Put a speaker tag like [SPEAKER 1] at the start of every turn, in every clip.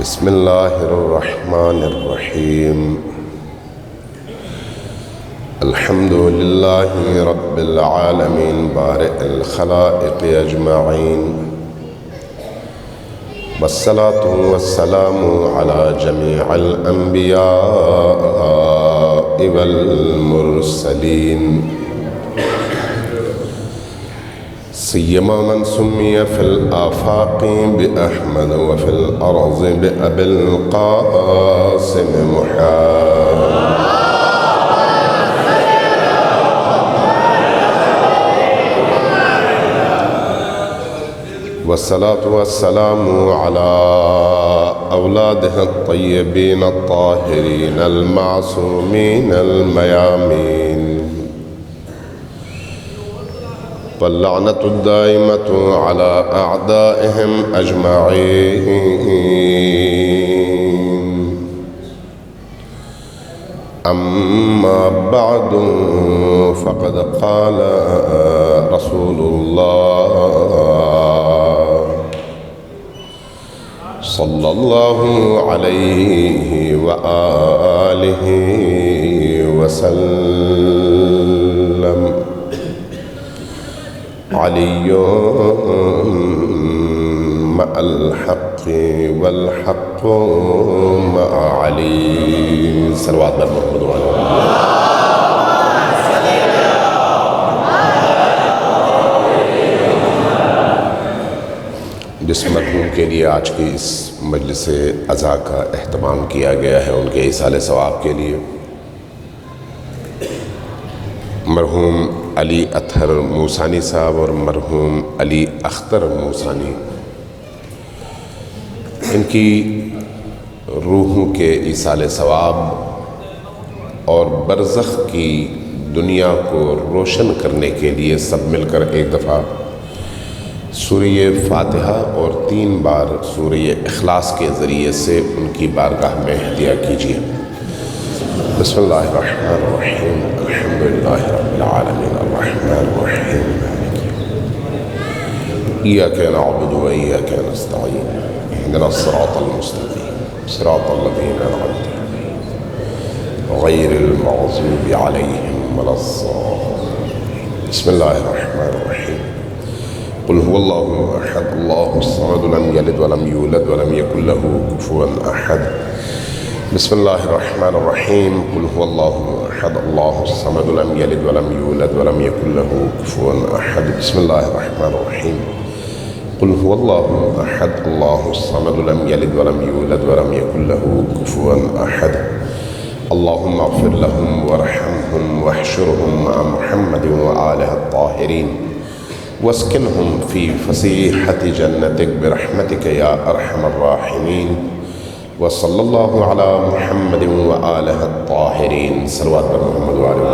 [SPEAKER 1] بسم اللہ الرحمن الرحیم الحمد للہ رب العالمین بارئ الخلائق اجمعین والصلاة والسلام على جميع الانبیاء والمرسلین سیما من سمی فی الآفاق بأحمد وفی الأرض بأبی القاسم محمد والصلاة والسلام على أولاده الطيبين الطاهرين المعصومين الميامين واللعنة الدائمة على أعدائهم أجمعين أما بعد فقد قال رسول الله صلى الله عليه وآله وسلم علي مع الحق والحق مع علي صلوات محمد وعلى جس مرحوم کے لیے آج کی اس مجلس عزا کا اہتمام کیا گیا ہے ان کے ایصال ثواب کے لیے مرحوم علی اطہر موسانی صاحب اور مرحوم علی اختر موسانی ان کی روحوں کے ایصال ثواب اور برزخ کی دنیا کو روشن کرنے کے لیے سب مل کر ایک دفعہ سورہ فاتحہ اور 3 بار سورہ اخلاص کے ذریعے سے ان کی بارگاہ میں ہدیہ کیجیے۔ بسم اللہ الرحمن الرحیم الحمدللہ رب العالمین الرحمن الرحیم ایاک نعبد و ایاک نستعین اهدنا الصراط المستقیم صراط الذین انعمت علیہم غیر المغضوب علیہم ولا الضالین۔ بسم اللہ الرحمن الرحیم قل هو الله احد الله الصمد لم يلد ولم يولد ولم يكن له كفوا احد۔ بسم الله الرحمن الرحيم قل هو الله احد الله الصمد لم يلد ولم يولد ولم يكن له كفوا احد۔ بسم الله الرحمن الرحيم قل هو الله احد الله الصمد لم يلد ولم يولد ولم يكن له كفوا احد۔ اللهم اغفر لهم وارحمهم واحشرهم مع محمد وآله الطاهرين واسكنهم في فسيحة جنتك برحمتك يا أرحم الراحمين وصلى الله على محمد وآله الطاهرين صلوات محمد وآله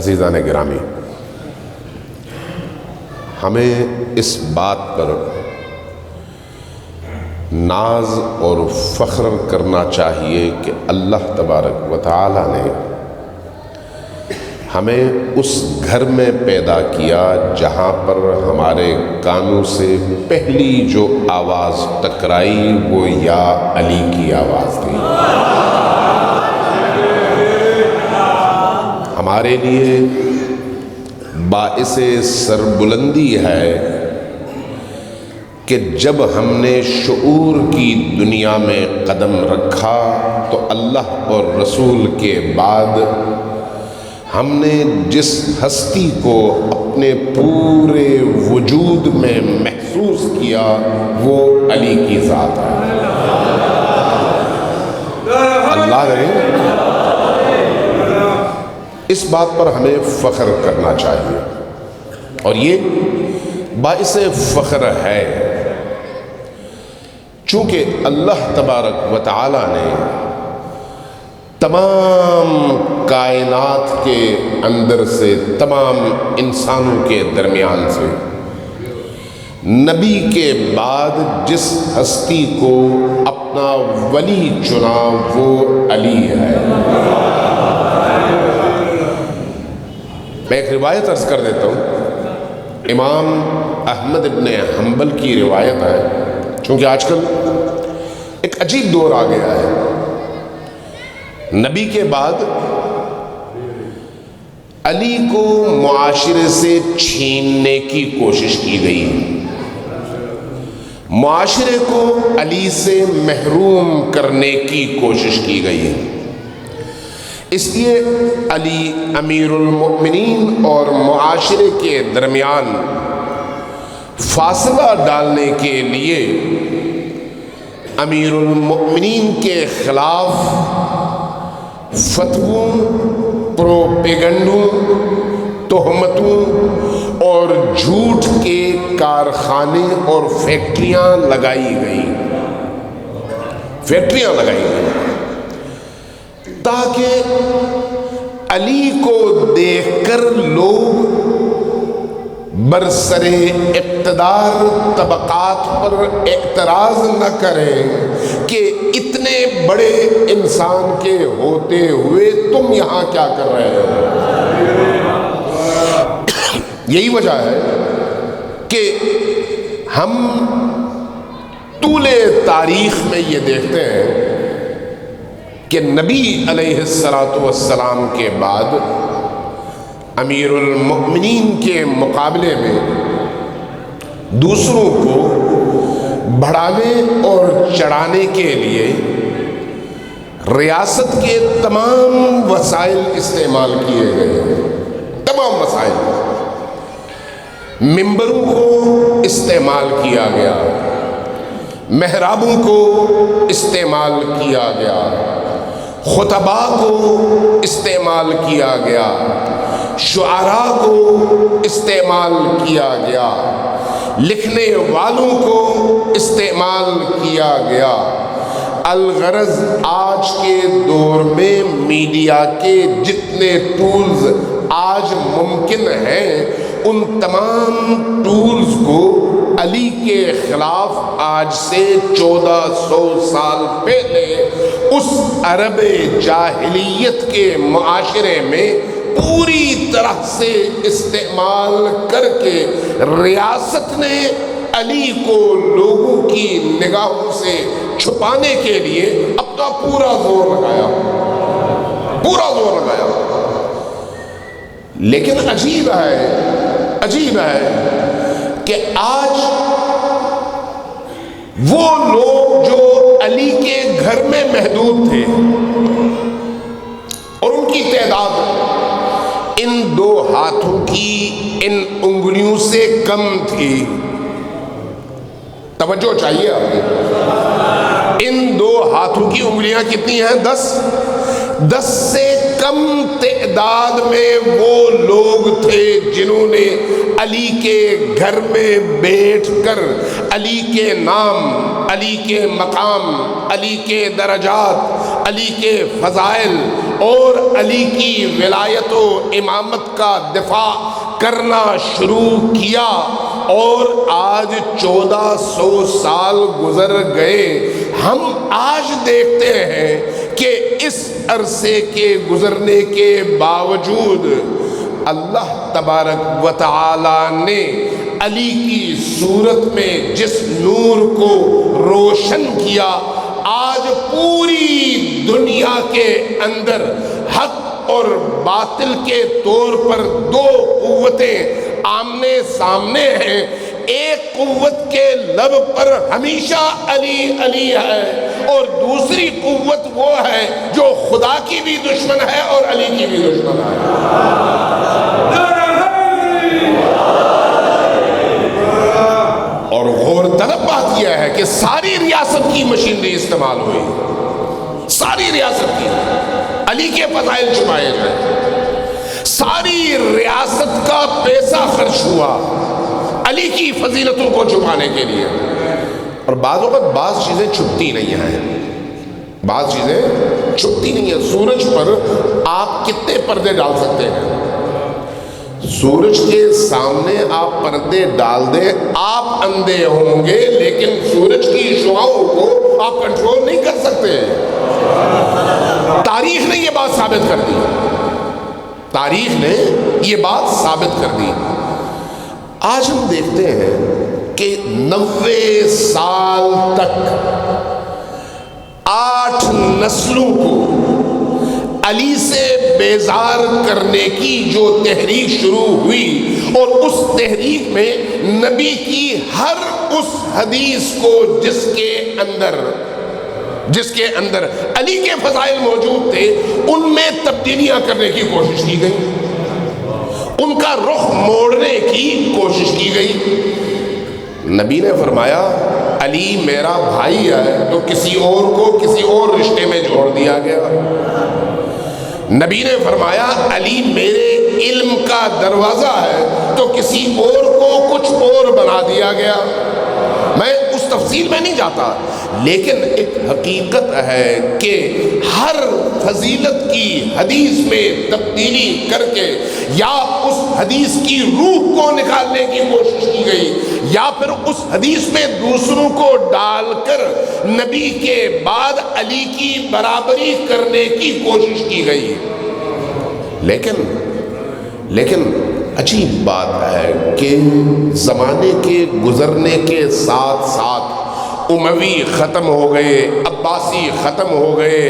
[SPEAKER 1] عزیزان گرامی، ہمیں اس بات پر ناز اور فخر کرنا چاہیے کہ اللہ تبارک و تعالی نے ہمیں اس گھر میں پیدا کیا جہاں پر ہمارے کانوں سے پہلی جو آواز ٹکرائی وہ یا علی کی آواز تھی۔ ہمارے لیے باعث سربلندی ہے کہ جب ہم نے شعور کی دنیا میں قدم رکھا تو اللہ اور رسول کے بعد ہم نے جس ہستی کو اپنے پورے وجود میں محسوس کیا وہ علی کی ذات ہے۔ اللہ نے اس بات پر ہمیں فخر کرنا چاہیے اور یہ باعث فخر ہے چونکہ اللہ تبارک و تعالی نے تمام کائنات کے اندر سے تمام انسانوں کے درمیان سے نبی کے بعد جس ہستی کو اپنا ولی چنا وہ علی ہے۔ میں ایک روایت عرض کر دیتا ہوں، امام احمد ابن حنبل کی روایت ہے، چونکہ آج کل ایک عجیب دور آ گیا ہے، نبی کے بعد علی کو معاشرے سے چھیننے کی کوشش کی گئی، معاشرے کو علی سے محروم کرنے کی کوشش کی گئی ہے۔ اس لیے علی امیر المؤمنین اور معاشرے کے درمیان فاصلہ ڈالنے کے لیے امیر المؤمنین کے خلاف فتووں، پروپیگنڈوں، تہمتوں اور جھوٹ کے کارخانے اور فیکٹریاں لگائی گئیں، تاکہ علی کو دیکھ کر لوگ برسر اقتدار طبقات پر اعتراض نہ کریں کہ اتنے بڑے انسان کے ہوتے ہوئے تم یہاں کیا کر رہے ہو۔ یہی وجہ ہے کہ ہم طول تاریخ میں یہ دیکھتے ہیں کہ نبی علیہ السلام کے بعد امیر المؤمنین کے مقابلے میں دوسروں کو بڑھانے اور چڑھانے کے لیے ریاست کے تمام وسائل استعمال کیے گئے، تمام وسائل، ممبروں کو استعمال کیا گیا، محرابوں کو استعمال کیا گیا، خطباء کو استعمال کیا گیا، شعراء کو استعمال کیا گیا، لکھنے والوں کو استعمال کیا گیا۔ الغرض آج کے دور میں میڈیا کے جتنے ٹولز آج ممکن ہیں ان تمام ٹولز کو علی کے خلاف آج سے 1400 سال پہلے اس عرب جاہلیت کے معاشرے میں پوری طرح سے استعمال کر کے ریاست نے علی کو لوگوں کی نگاہوں سے چھپانے کے لیے اپنا پورا زور لگایا۔ لیکن عجیب ہے کہ آج وہ لوگ جو علی کے گھر میں محدود تھے اور ان کی تعداد ان 2 ہاتھوں کی ان انگلیوں سے کم تھی، توجہ چاہیے آپ کو، ان 2 ہاتھوں کی انگلیاں کتنی ہیں؟ 10 سے کم تعداد میں وہ لوگ تھے جنہوں نے علی کے گھر میں بیٹھ کر علی کے نام، علی کے مقام، علی کے درجات، علی کے فضائل اور علی کی ولایت و امامت کا دفاع کرنا شروع کیا۔ اور آج 1400 سال گزر گئے، ہم آج دیکھتے ہیں کہ اس عرصے کے گزرنے کے باوجود اللہ تبارک و تعالی نے علی کی صورت میں جس نور کو روشن کیا، آج پوری دنیا کے اندر حق اور باطل کے طور پر 2 قوتیں آمنے سامنے ہیں۔ ایک قوت کے لب پر ہمیشہ علی علی ہے اور دوسری قوت وہ ہے جو خدا کی بھی دشمن ہے اور علی کی بھی دشمن ہے۔ اور غور طلب بات یہ ہے کہ ساری ریاست کی مشینری استعمال ہوئی، ساری ریاست کی، علی کے فضائل چھپائے گئے، ساری ریاست کا پیسہ خرچ ہوا علی کی فضیلتوں کو چھپانے کے لیے۔ اور بعض اوقات بعض چیزیں چھپتی نہیں ہیں، سورج پر آپ کتنے پردے ڈال سکتے ہیں؟ سورج کے سامنے آپ پردے ڈال دیں، آپ اندھے ہوں گے، لیکن سورج کی شعاؤں کو آپ کنٹرول نہیں کر سکتے۔ تاریخ نے یہ بات ثابت کر دی۔ تاریخ نے یہ بات ثابت کر دی۔ آج ہم دیکھتے ہیں کہ 90 سال تک 8 نسلوں کو علی سے بیزار کرنے کی جو تحریک شروع ہوئی، اور اس تحریک میں نبی کی ہر اس حدیث کو جس کے اندر علی کے فضائل موجود تھے، ان میں تبدیلیاں کرنے کی کوشش کی گئی، ان کا رخ موڑنے کی کوشش کی گئی۔ نبی نے فرمایا علی میرا بھائی ہے تو کسی اور کو کسی اور رشتے میں جوڑ دیا گیا۔ نبی نے فرمایا علی میرے علم کا دروازہ ہے تو کسی اور کو کچھ اور بنا دیا گیا۔ میں اس تفصیل میں نہیں جاتا، لیکن ایک حقیقت ہے کہ ہر فضیلت کی حدیث میں تبدیلی کر کے یا اس حدیث کی روح کو نکالنے کی کوشش کی گئی، یا پھر اس حدیث میں دوسروں کو ڈال کر نبی کے بعد علی کی برابری کرنے کی کوشش کی گئی۔ لیکن عجیب بات ہے کہ زمانے کے گزرنے کے ساتھ ساتھ اموی ختم ہو گئے، عباسی ختم ہو گئے،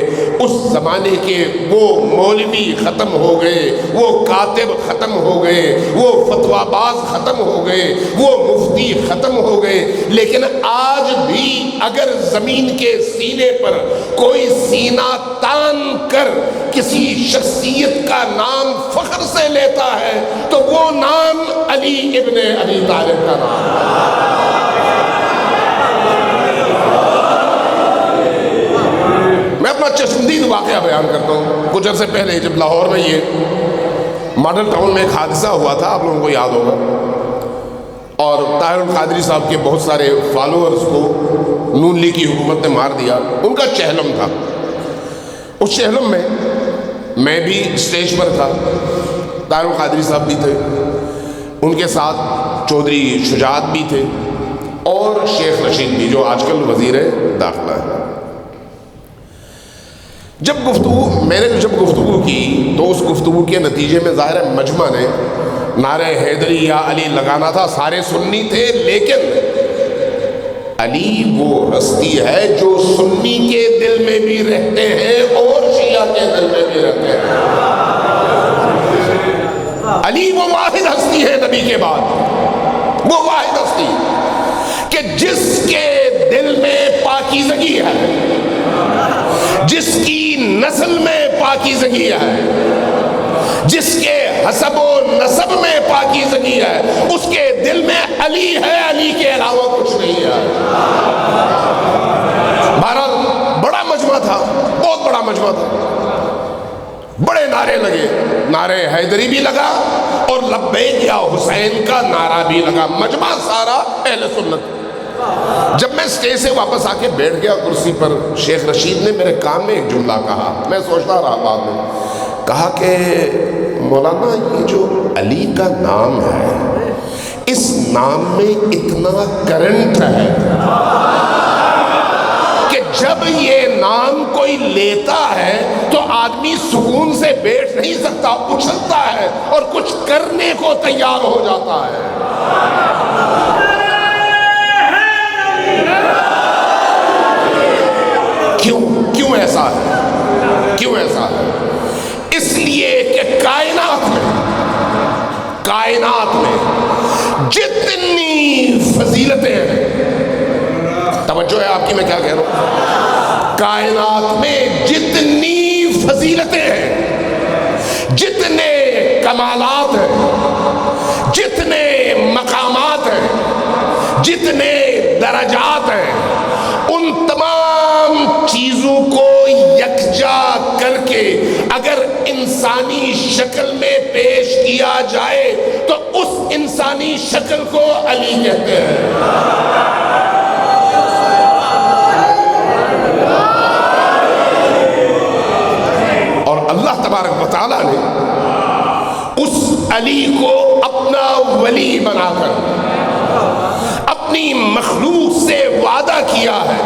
[SPEAKER 1] اس زمانے کے وہ مولوی ختم ہو گئے، وہ کاتب ختم ہو گئے، وہ فتویٰ باز ختم ہو گئے، وہ مفتی ختم ہو گئے، لیکن آج بھی اگر زمین کے سینے پر کوئی سینہ تان کر کسی شخصیت کا نام فخر سے لیتا ہے تو وہ نام علی ابن ابی طالب کا نام ہے۔ میں اپنا چشمدید واقعہ بیان کرتا ہوں۔ کچھ عرصے پہلے جب لاہور میں یہ ماڈل ٹاؤن میں ایک حادثہ ہوا تھا، آپ لوگوں کو یاد ہوگا، اور طاہر القادری صاحب کے بہت سارے فالوورز کو نون لیگ کی حکومت نے مار دیا۔ ان کا چہلم تھا، اس چہلم میں میں بھی اسٹیج پر تھا، طاہر القادری صاحب بھی تھے، ان کے ساتھ چودھری شجاعت بھی تھے اور شیخ رشید بھی، جو آج کل وزیر داخلہ ہے۔ میں نے جب گفتگو کی تو اس گفتگو کے نتیجے میں ظاہر ہے مجمع نے نعرہ حیدری یا علی لگانا تھا، سارے سنی تھے، لیکن علی وہ ہستی ہے جو سنی کے دل میں بھی رہتے ہیں اور شیعہ کے دل میں بھی رہتے ہیں۔ علی وہ واحد ہستی ہے نبی کے بعد، وہ واحد ہستی کہ جس کے دل میں پاکیزگی ہے، جس کی نسل میں پاکیزگی ہے، جس کے حسب و نسب میں پاکیزگی ہے، اس کے دل میں علی ہے، علی کے علاوہ کچھ نہیں ہے۔ بہرحال بڑا مجمع تھا، بہت بڑا مجمع تھا، بڑے نعرے لگے، نعرے حیدری بھی لگا اور لبیک یا حسین کا نعرہ بھی لگا، مجمع سارا اہل سنت۔ جب میں اسٹیج سے واپس آ کے بیٹھ گیا کرسی پر، شیخ رشید نے میرے کان میں ایک جملہ کہا، میں سوچتا رہا بعد میں، کہا کہ مولانا یہ جو علی کا نام ہے، اس نام میں اتنا کرنٹ ہے کہ جب یہ نام کوئی لیتا ہے تو آدمی سکون سے بیٹھ نہیں سکتا، اچھلتا ہے اور کچھ کرنے کو تیار ہو جاتا ہے۔ کیوں ایسا ہے؟ کیوں ایسا ہے؟ اس لیے کہ کائنات میں جتنی فضیلتیں ہیں، توجہ ہے آپ کی میں کیا کہہ رہا ہوں، کائنات میں جتنی فضیلتیں ہیں، جتنے کمالات ہیں، جتنے مقامات ہیں، جتنے درجات ہیں، ان تمام چیزوں کو یکجا کر کے اگر انسانی شکل میں پیش کیا جائے تو اس انسانی شکل کو علی کہتے ہیں۔ اور اللہ تبارک و تعالیٰ نے اس علی کو اپنا ولی بنا کر، اپنی مخلوق سے وعدہ کیا ہے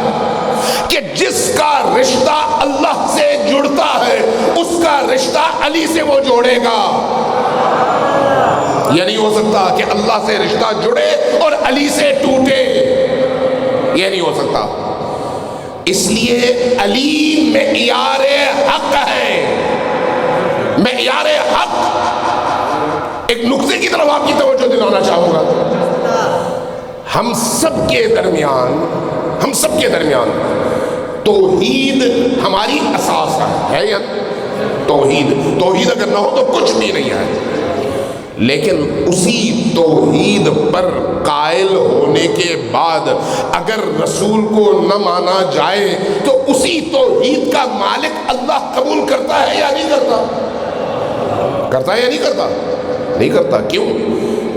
[SPEAKER 1] کہ جس کا رشتہ اللہ سے جڑتا ہے اس کا رشتہ علی سے وہ جوڑے گا. یہ نہیں ہو سکتا کہ اللہ سے رشتہ جڑے اور علی سے ٹوٹے، یہ نہیں ہو سکتا. اس لیے علی معیار حق ہے، معیار حق. ایک نقطے کی طرف آپ کی توجہ دلانا چاہوں گا. ہم سب کے درمیان توحید ہماری اساس ہے یا توحید اگر نہ ہو تو کچھ بھی نہیں ہے. لیکن اسی توحید پر قائل ہونے کے بعد اگر رسول کو نہ مانا جائے تو اسی توحید کا مالک اللہ قبول کرتا ہے یا نہیں کرتا؟ کرتا ہے یا نہیں کرتا؟ نہیں کرتا. کیوں؟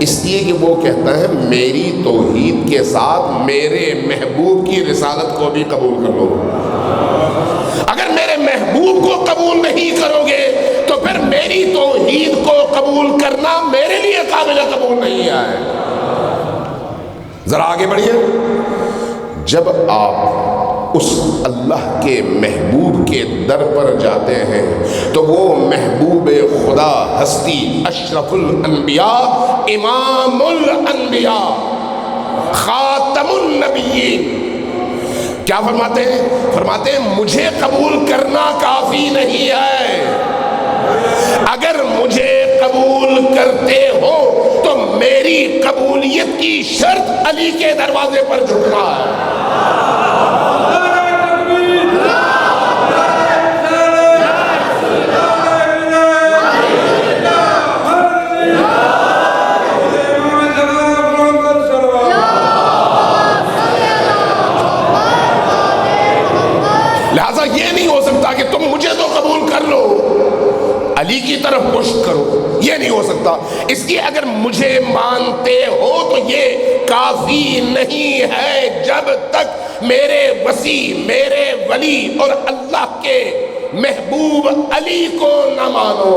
[SPEAKER 1] اس لیے کہ وہ کہتا ہے میری توحید کے ساتھ میرے محبوب کی رسالت کو بھی قبول کر لو. اگر میرے محبوب کو قبول نہیں کرو گے تو پھر میری توحید کو قبول کرنا میرے لیے قابل قبول نہیں ہے. ذرا آگے بڑھیے. جب آپ اس اللہ کے محبوب کے در پر جاتے ہیں تو وہ محبوب خدا ہستی اشرف الانبیاء، امام الانبیاء، خاتم النبیین کیا فرماتے ہیں؟ فرماتے ہیں مجھے قبول کرنا کافی نہیں ہے. اگر مجھے قبول کرتے ہو تو میری قبولیت کی شرط علی کے دروازے پر جھکنا ہے. لہذا یہ نہیں ہو سکتا کہ تم مجھے تو قبول کر لو علی کی طرف پشت کرو، یہ نہیں ہو سکتا. اس لیے اگر مجھے مانتے ہو تو یہ کافی نہیں ہے جب تک میرے وسیع، میرے ولی اور اللہ کے محبوب علی کو نہ مانو.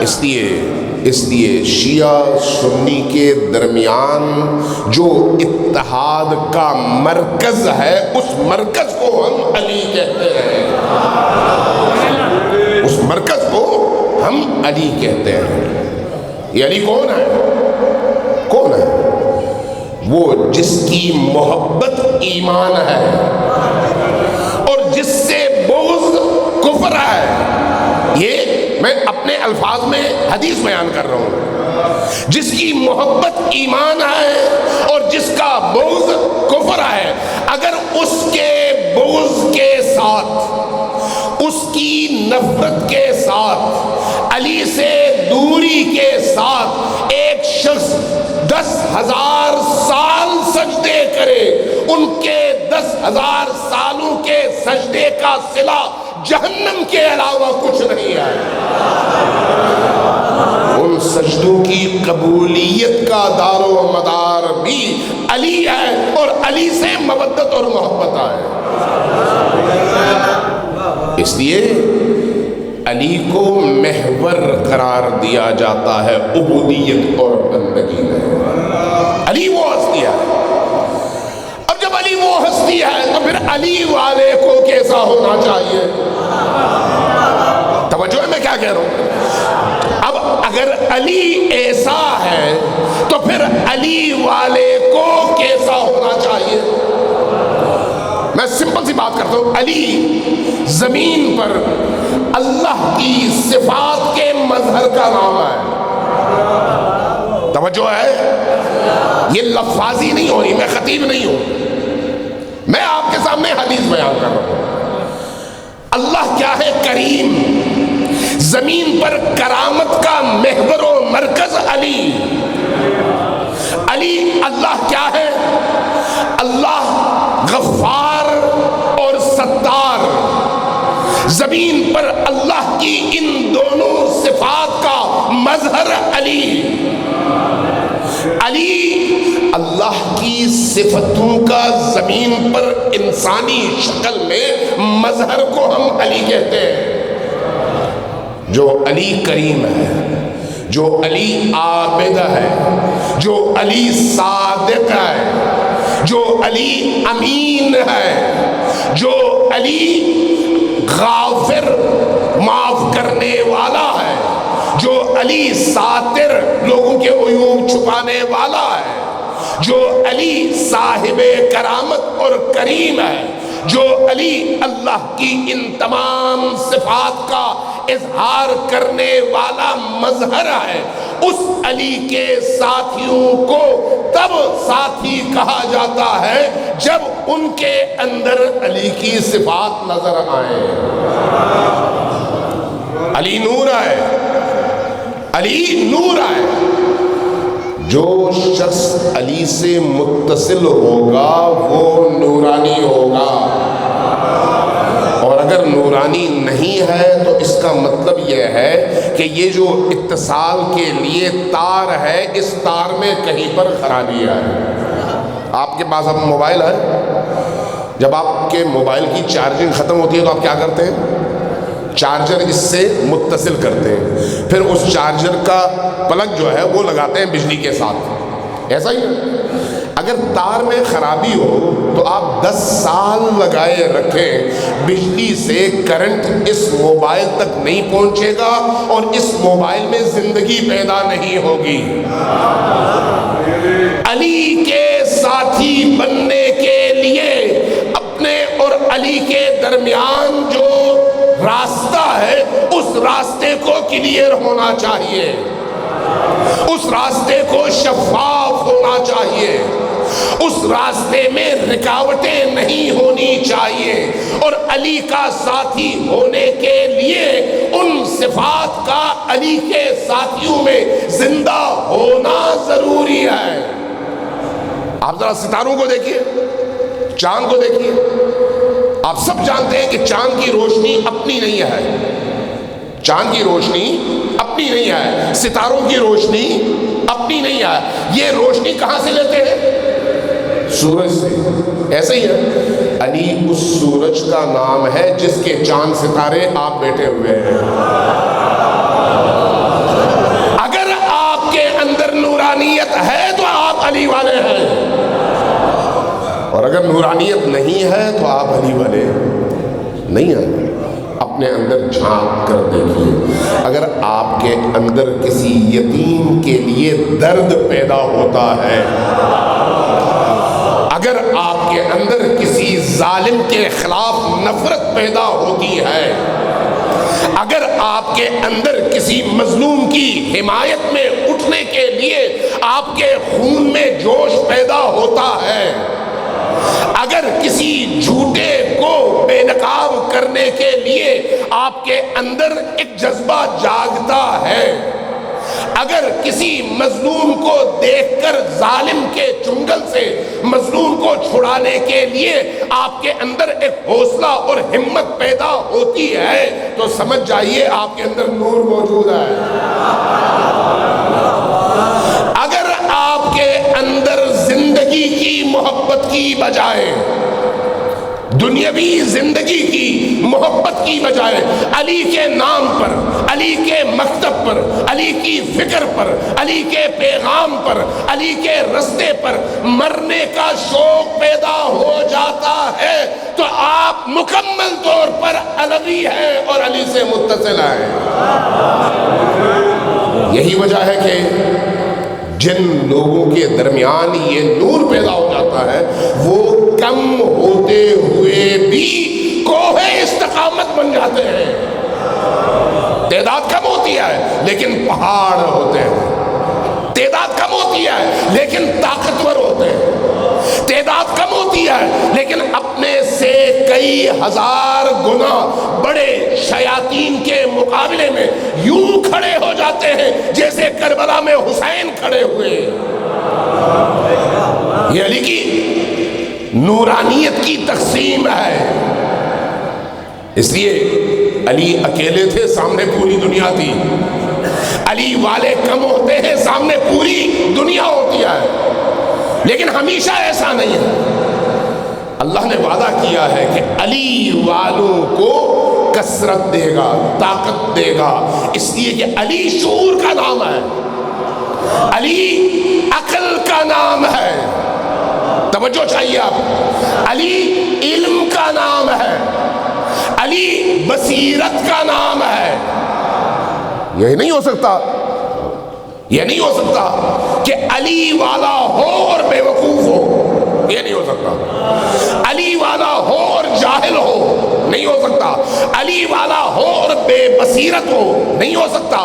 [SPEAKER 1] اس لیے شیعہ سنی کے درمیان جو اتحاد کا مرکز ہے اس مرکز کو ہم علی کہتے ہیں. اس مرکز کو ہم علی کہتے ہیں. یہ علی کون ہے؟ کون ہے؟ وہ جس کی محبت ایمان ہے اور جس سے بغض کفر ہے. یہ میں اپنے الفاظ میں حدیث بیان کر رہا ہوں. جس کی محبت ایمان ہے اور جس کا بغض کفر ہے، اگر اس کے بغض کے ساتھ، اس کی نفرت کے ساتھ، علی سے دوری کے ساتھ ایک شخص 10,000 سال سجدے کرے، ان کے 10,000 سالوں کے سجدے کا صلہ جہنم کے علاوہ کچھ نہیں ہے. ان سجدوں کی قبولیت کا دار و مدار بھی علی ہے اور علی سے مودت اور محبت ہے. اس لیے علی کو محور قرار دیا جاتا ہے عبودیت اور بندگی میں. علی وہ ہستی ہے. اب جب علی وہ ہستی ہے تو پھر علی والے کو کیسا ہونا چاہیے؟ توجہ ہے میں کیا کہہ رہا ہوں؟ اب اگر علی ایسا ہے تو پھر علی والے کو کیسا ہونا چاہیے؟ میں سمپل سی بات کرتا ہوں. علی زمین پر اللہ کی صفات کے مظہر کا نام ہے. توجہ ہے؟ یہ لفاظی نہیں ہو رہی، میں خطیب نہیں ہوں، میں آپ کے سامنے حدیث بیان کر رہا ہوں. اللہ کیا ہے؟ کریم. زمین پر کرامت کا محور و مرکز علی. علی اللہ کیا ہے؟ اللہ غفار اور ستار. زمین پر اللہ کی ان دونوں صفات کا مظہر علی. علی اللہ کی صفتوں کا زمین پر انسانی شکل میں مظہر کو ہم علی کہتے ہیں. جو علی کریم ہے، جو علی عابد ہے، جو علی صادق ہے، جو علی امین ہے، جو علی غافر معاف کرنے والا ہے، جو علی ساتر لوگوں کے عیوب چھپانے والا ہے، جو علی صاحب کرامت اور کریم ہے، جو علی اللہ کی ان تمام صفات کا اظہار کرنے والا مظہر ہے، اس علی کے ساتھیوں کو تب ساتھی کہا جاتا ہے جب ان کے اندر علی کی صفات نظر آئیں۔ علی نور ہے، علی نور ہے۔ جو شخص علی سے متصل ہوگا وہ نورانی ہوگا، اور اگر نورانی نہیں ہے تو اس کا مطلب یہ ہے کہ یہ جو اتصال کے لیے تار ہے، اس تار میں کہیں پر خرابی ہے۔ آپ کے پاس اب موبائل ہے، جب آپ کے موبائل کی چارجنگ ختم ہوتی ہے تو آپ کیا کرتے ہیں؟ چارجر اس سے متصل کرتے ہیں، پھر اس چارجر کا پلگ جو ہے وہ لگاتے ہیں بجلی کے ساتھ، ایسا ہی ہے۔ اگر تار میں خرابی ہو تو آپ 10 سال لگائے رکھیں، بجلی سے کرنٹ اس موبائل تک نہیں پہنچے گا اور اس موبائل میں زندگی پیدا نہیں ہوگی۔ علی کے ساتھی بننے کے لیے اپنے اور علی کے درمیان جو راستہ ہے، اس راستے کو کلیئر ہونا چاہیے، اس راستے کو شفاف ہونا چاہیے، اس راستے میں رکاوٹیں نہیں ہونی چاہیے، اور علی کا ساتھی ہونے کے لیے ان صفات کا علی کے ساتھیوں میں زندہ ہونا ضروری ہے۔ آپ ذرا ستاروں کو دیکھیے، چاند کو دیکھیے، آپ سب جانتے ہیں کہ چاند کی روشنی اپنی نہیں ہے، چاند کی روشنی اپنی نہیں ہے، ستاروں کی روشنی اپنی نہیں ہے۔ یہ روشنی کہاں سے لیتے ہیں؟ سورج سے۔ ایسے ہی ہے، علی اس سورج کا نام ہے جس کے چاند ستارے آپ بیٹھے ہوئے ہیں۔ اگر آپ کے اندر نورانیت ہے تو آپ علی والے ہیں، اور اگر نورانیت نہیں ہے تو آپ علی والے نہیں ہیں۔ اپنے اندر جھانک کر دیکھیے، اگر آپ کے اندر کسی یتیم کے لیے درد پیدا ہوتا ہے، اگر آپ کے اندر کسی ظالم کے خلاف نفرت پیدا ہوتی ہے، اگر آپ کے اندر کسی مظلوم کی حمایت میں اٹھنے کے لیے آپ کے خون میں جوش پیدا ہوتا ہے، اگر کسی جھوٹے کو بے نقاب کرنے کے لیے آپ کے اندر ایک جذبہ جاگتا ہے، اگر کسی مظلوم کو دیکھ کر ظالم کے چنگل سے مظلوم کو چھڑانے کے لیے آپ کے اندر ایک حوصلہ اور ہمت پیدا ہوتی ہے، تو سمجھ جائیے آپ کے اندر نور موجود ہے۔ اگر آپ کے اندر زندگی کی محبت کی بجائے، دنیاوی زندگی کی محبت کی بجائے علی کے نام پر، علی کے مکتب پر، علی کی فکر پر، علی کے پیغام پر، علی کے رستے پر مرنے کا شوق پیدا ہو جاتا ہے، تو آپ مکمل طور پر علوی ہیں اور علی سے متصل ہیں۔ یہی وجہ ہے کہ جن لوگوں کے درمیان یہ نور پیدا ہو جاتا ہے، وہ کم ہوتے ہوئے بھی کوہ استقامت بن جاتے ہیں۔ تعداد کم ہوتی ہے لیکن پہاڑ ہوتے ہیں، تعداد کم ہوتی ہے لیکن طاقتور ہوتے ہیں، تعداد کم ہوتی ہے لیکن اپنے سے کئی ہزار گنا بڑے شیاطین کے مقابلے میں یوں کھڑے ہو جاتے ہیں جیسے کربلا میں حسین کھڑے ہوئے۔ یہ علی کی نورانیت کی تقسیم ہے۔ اس لیے علی اکیلے تھے، سامنے پوری دنیا تھی۔ علی والے کم ہوتے ہیں، سامنے پوری دنیا ہوتی ہے، لیکن ہمیشہ ایسا نہیں ہے۔ اللہ نے وعدہ کیا ہے کہ علی والوں کو کثرت دے گا، طاقت دے گا، اس لیے کہ علی شعور کا نام ہے، علی عقل کا نام ہے، توجہ چاہیے آپ، علی علم کا نام ہے، علی بصیرت کا نام ہے۔ یہ نہیں ہو سکتا، یہ نہیں ہو سکتا کہ علی والا ہو اور بے وقوف ہو، یہ نہیں ہو سکتا، علی والا ہو اور جاہل ہو، نہیں ہو سکتا، علی والا ہو اور بے بصیرت ہو، نہیں ہو سکتا،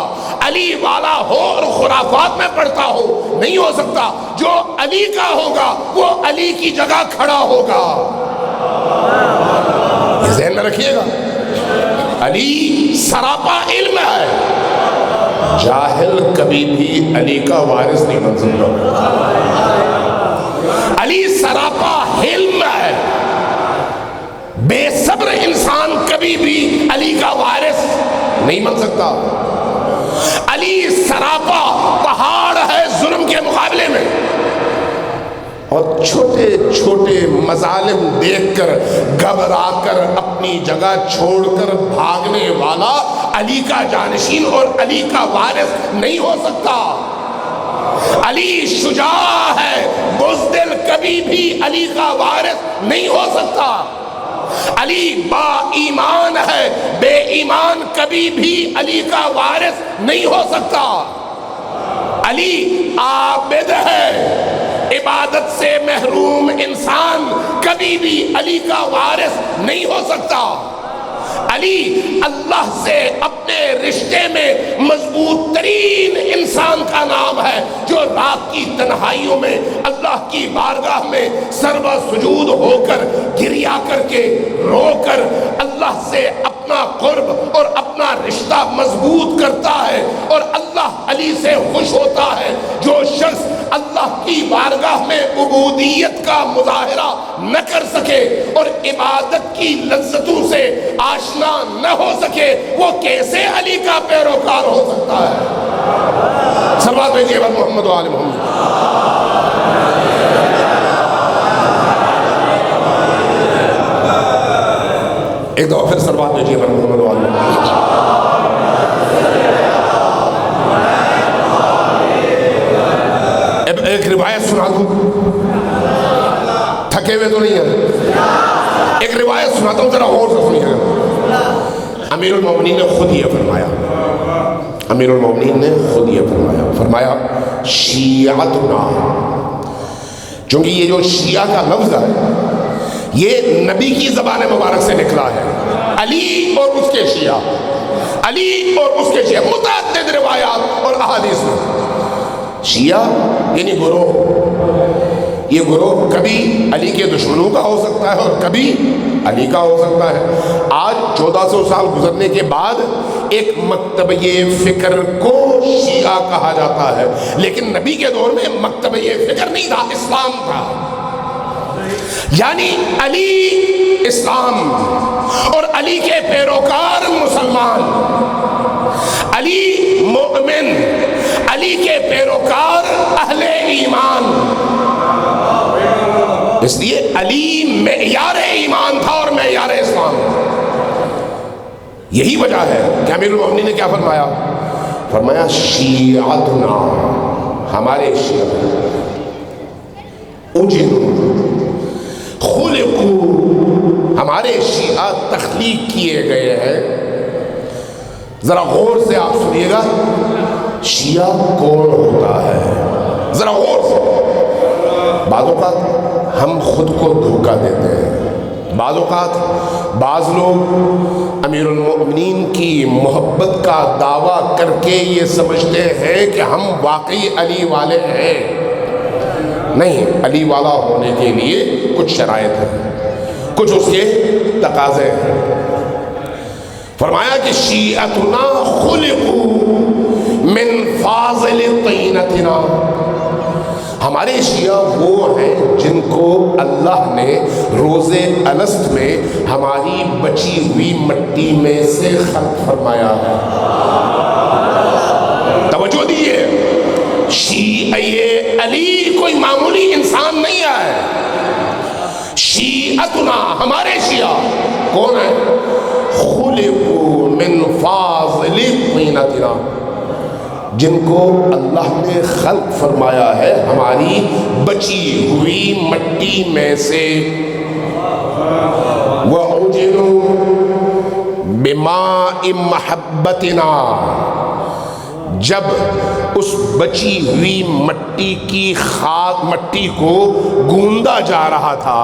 [SPEAKER 1] علی والا ہو اور خرافات میں پڑتا ہو، نہیں ہو سکتا۔ جو علی کا ہوگا وہ علی کی جگہ کھڑا ہوگا، یہ ذہن میں رکھیے گا۔ علی سراپا علم ہے، جاہل کبھی بھی علی کا وارث نہیں بن سکتا۔ علی سراپا حلم ہے، بے صبر انسان کبھی بھی علی کا وارث نہیں بن سکتا۔ علی سراپا پہاڑ ہے ظلم کے مقابلے میں، اور چھوٹے چھوٹے مظالم دیکھ کر گھبرا کر اپنی جگہ چھوڑ کر بھاگنے والا علی کا جانشین اور علی کا وارث نہیں ہو سکتا۔ علی شجاع ہے، بزدل کبھی بھی علی کا وارث نہیں ہو سکتا۔ علی با ایمان ہے، بے ایمان کبھی بھی علی کا وارث نہیں ہو سکتا۔ علی عابد ہے، عبادت سے محروم انسان کبھی بھی علی کا وارث نہیں ہو سکتا۔ علی اللہ سے اپنے رشتے میں مضبوط ترین انسان کا نام ہے، جو رات کی تنہائیوں میں اللہ کی بارگاہ میں سربا سجود ہو کر گریا کر کے رو کر اللہ سے اپنا قرب اور اپنا رشتہ مضبوط کرتا ہے، اور اللہ علی سے خوش ہوتا ہے۔ جو شخص اللہ کی بارگاہ میں عبودیت کا مظاہرہ نہ کر سکے اور عبادت کی لذتوں سے آشنا نہ ہو سکے، وہ کیسے علی کا پیروکار ہو سکتا ہے؟ صلوات بھیجیے بر محمد و آل محمد۔ ایک دفعہ پھر صلوات بھیجیے بر محمد و آل محمد۔ ایک روایت سنا دوں، تھکے ہوئے تو نہیں ہیں، ایک روایت سناتا ہوں، ذرا غور سے سنیے۔ امیر المومنین نے خود یہ فرمایا، امیر المومنین نے خود یہ فرمایا شیعتنا، چونکہ یہ جو شیعہ کا لفظ ہے یہ نبی کی زبان مبارک سے نکلا ہے۔ علی اور اس کے شیعہ، علی اور اس کے شیعہ، متعدد روایات اور احادیث میں شیعہ یعنی گروہ، یہ گروہ کبھی علی کے دشمنوں کا ہو سکتا ہے اور کبھی علی کا ہو سکتا ہے۔ آج 1400 سال گزرنے کے بعد ایک مکتبہ فکر کو شیعہ کہا جاتا ہے، لیکن نبی کے دور میں مکتبہ فکر نہیں تھا، اسلام تھا، یعنی علی اسلام اور علی کے پیروکار مسلمان، علی مومن، علی کے پیروکار اہل ایمان۔ اس لیے علی معیار ایمان تھا اور معیار اسلام۔ یہی وجہ ہے کہ امیر المومنین نے کیا فرمایا؟ فرمایا شیعتنا، ہمارے شیعہ خلقو، ہمارے شیعہ تخلیق کیے گئے ہیں۔ ذرا غور سے آپ سنیے گا، شیعہ کون ہوتا ہے؟ ذرا غور سے۔ بعض اوقات ہم خود کو دھوکہ دیتے ہیں، بعض اوقات بعض لوگ امیر المؤمنین کی محبت کا دعویٰ کر کے یہ سمجھتے ہیں کہ ہم واقعی علی والے ہیں۔ نہیں، علی والا ہونے کے لیے کچھ شرائط ہیں، کچھ اس کے تقاضے ہیں۔ فرمایا کہ شیعتنا خلقو من فاضل طینتنا، ہمارے شیعہ وہ ہیں جن کو اللہ نے روز الست میں ہماری بچی ہوئی مٹی میں سے خلق فرمایا ہے۔ توجہ دیئے، شیعہ علی کوئی معمولی انسان نہیں ہے۔ شیعتنا، ہمارے شیعہ کون ہیں؟ خلقوا من فاضل طینتنا، جن کو اللہ نے خلق فرمایا ہے ہماری بچی ہوئی مٹی میں سے۔ وَعُجِنُوا بِمَاءِ مَحَبَّتِنَا، جب اس بچی ہوئی مٹی کی خاک مٹی کو گوندا جا رہا تھا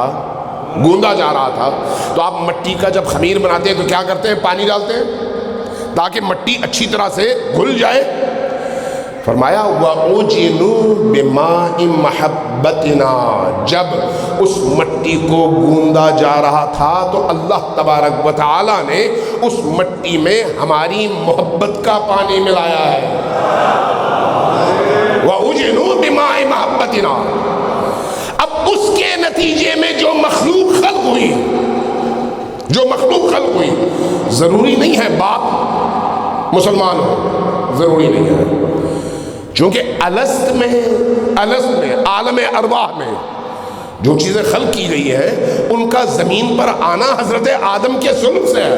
[SPEAKER 1] تو آپ مٹی کا جب خمیر بناتے ہیں تو کیا کرتے ہیں؟ پانی ڈالتے ہیں تاکہ مٹی اچھی طرح سے گھل جائے۔ فرمایا وَأُجِنُوا بِمَاءِ مَحَبَّتِنَا، جب اس مٹی کو گوندا جا رہا تھا تو اللہ تبارک و تعالی نے اس مٹی میں ہماری محبت کا پانی ملایا ہے۔ وَأُجِنُوا بِمَاءِ مَحَبَّتِنَا، اب اس کے نتیجے میں جو مخلوق خلق ہوئی، ضروری نہیں ہے باپ مسلمان ہو، ضروری نہیں ہے، چونکہ الست میں عالم ارواح میں جو چیزیں خلق کی گئی ہیں ان کا زمین پر آنا حضرت آدم کے صلب سے ہے،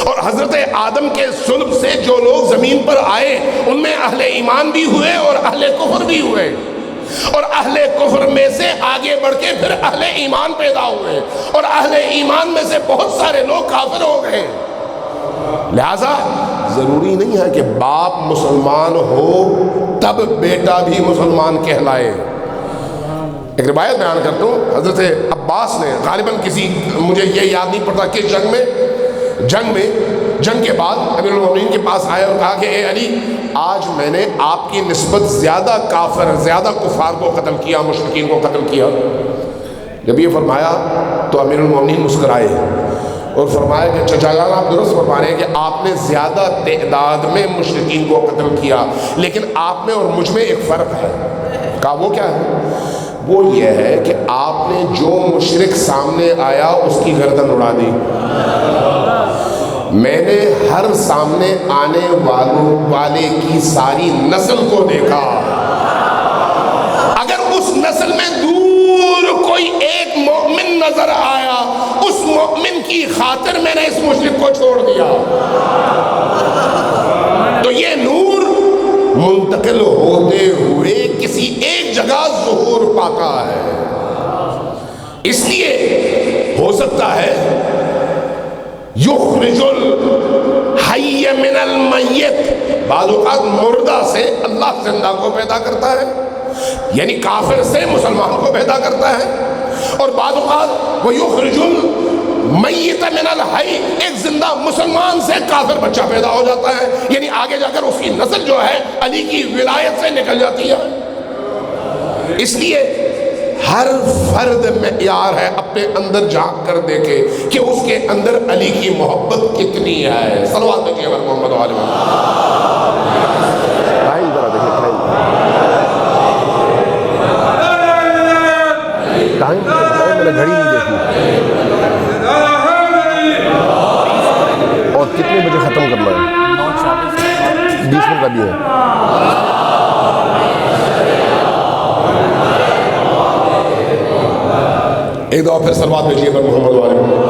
[SPEAKER 1] اور حضرت آدم کے صلب سے جو لوگ زمین پر آئے ان میں اہل ایمان بھی ہوئے اور اہل کفر بھی ہوئے، اور اہل کفر میں سے آگے بڑھ کے پھر اہل ایمان پیدا ہوئے، اور اہل ایمان میں سے بہت سارے لوگ کافر ہو گئے۔ لہذا ضروری نہیں ہے کہ باپ مسلمان ہو تب بیٹا بھی مسلمان کہلائے۔ ایک روایت بیان کرتا ہوں، حضرت عباس نے غالباً مجھے یہ یاد نہیں پڑتا کہ جنگ کے بعد امیر المومنین کے پاس آئے اور کہا کہ اے علی، آج میں نے آپ کی نسبت زیادہ کفار کو قتل کیا، مشرکین کو قتل کیا۔ جب یہ فرمایا تو امیر المومنین مسکرائے اور فرمایا کہ چچا جان آپ درست فرما رہے ہیں کہ آپ نے زیادہ تعداد میں مشرکین کو قتل کیا، لیکن آپ میں اور مجھ میں ایک فرق ہے۔ کہا وہ کیا ہے؟ وہ یہ ہے کہ آپ نے جو مشرک سامنے آیا اس کی گردن اڑا دی، میں نے ہر سامنے آنے والے کی ساری نسل کو دیکھا، اگر اس نسل میں دور کوئی ایک مومن نظر آیا اس مومن کی خاطر میں نے اس مشرک کو چھوڑ دیا۔ تو یہ نور منتقل ہوتے ہوئے کسی ایک جگہ ظہور پاتا ہے، اس لیے ہو سکتا ہے یخرج الحی من المیت، بعض اوقات مردہ سے اللہ زندہ کو پیدا کرتا ہے، یعنی کافر سے مسلمان کو پیدا کرتا ہے، اور بعض اوقات وہ یخرج المیت من الحی، ایک زندہ مسلمان سے کافر بچہ پیدا ہو جاتا ہے، یعنی آگے جا کر اس کی نسل جو ہے علی کی ولایت سے نکل جاتی ہے۔ اس لیے ہر فرد معیار ہے، اپنے اندر جھانک کر دیکھے کہ اس کے اندر علی کی محبت کتنی ہے۔ صلوات دیجیے محمد وآلہ محمد۔ ٹائم میں نے گھڑی نہیں دیکھی اور کتنے بجے ختم کرنا ہے؟ 20 منٹ ابھی ہے۔ ایک دفعہ پھر صلوات بھیجیے پر محمد وآلہ محمد۔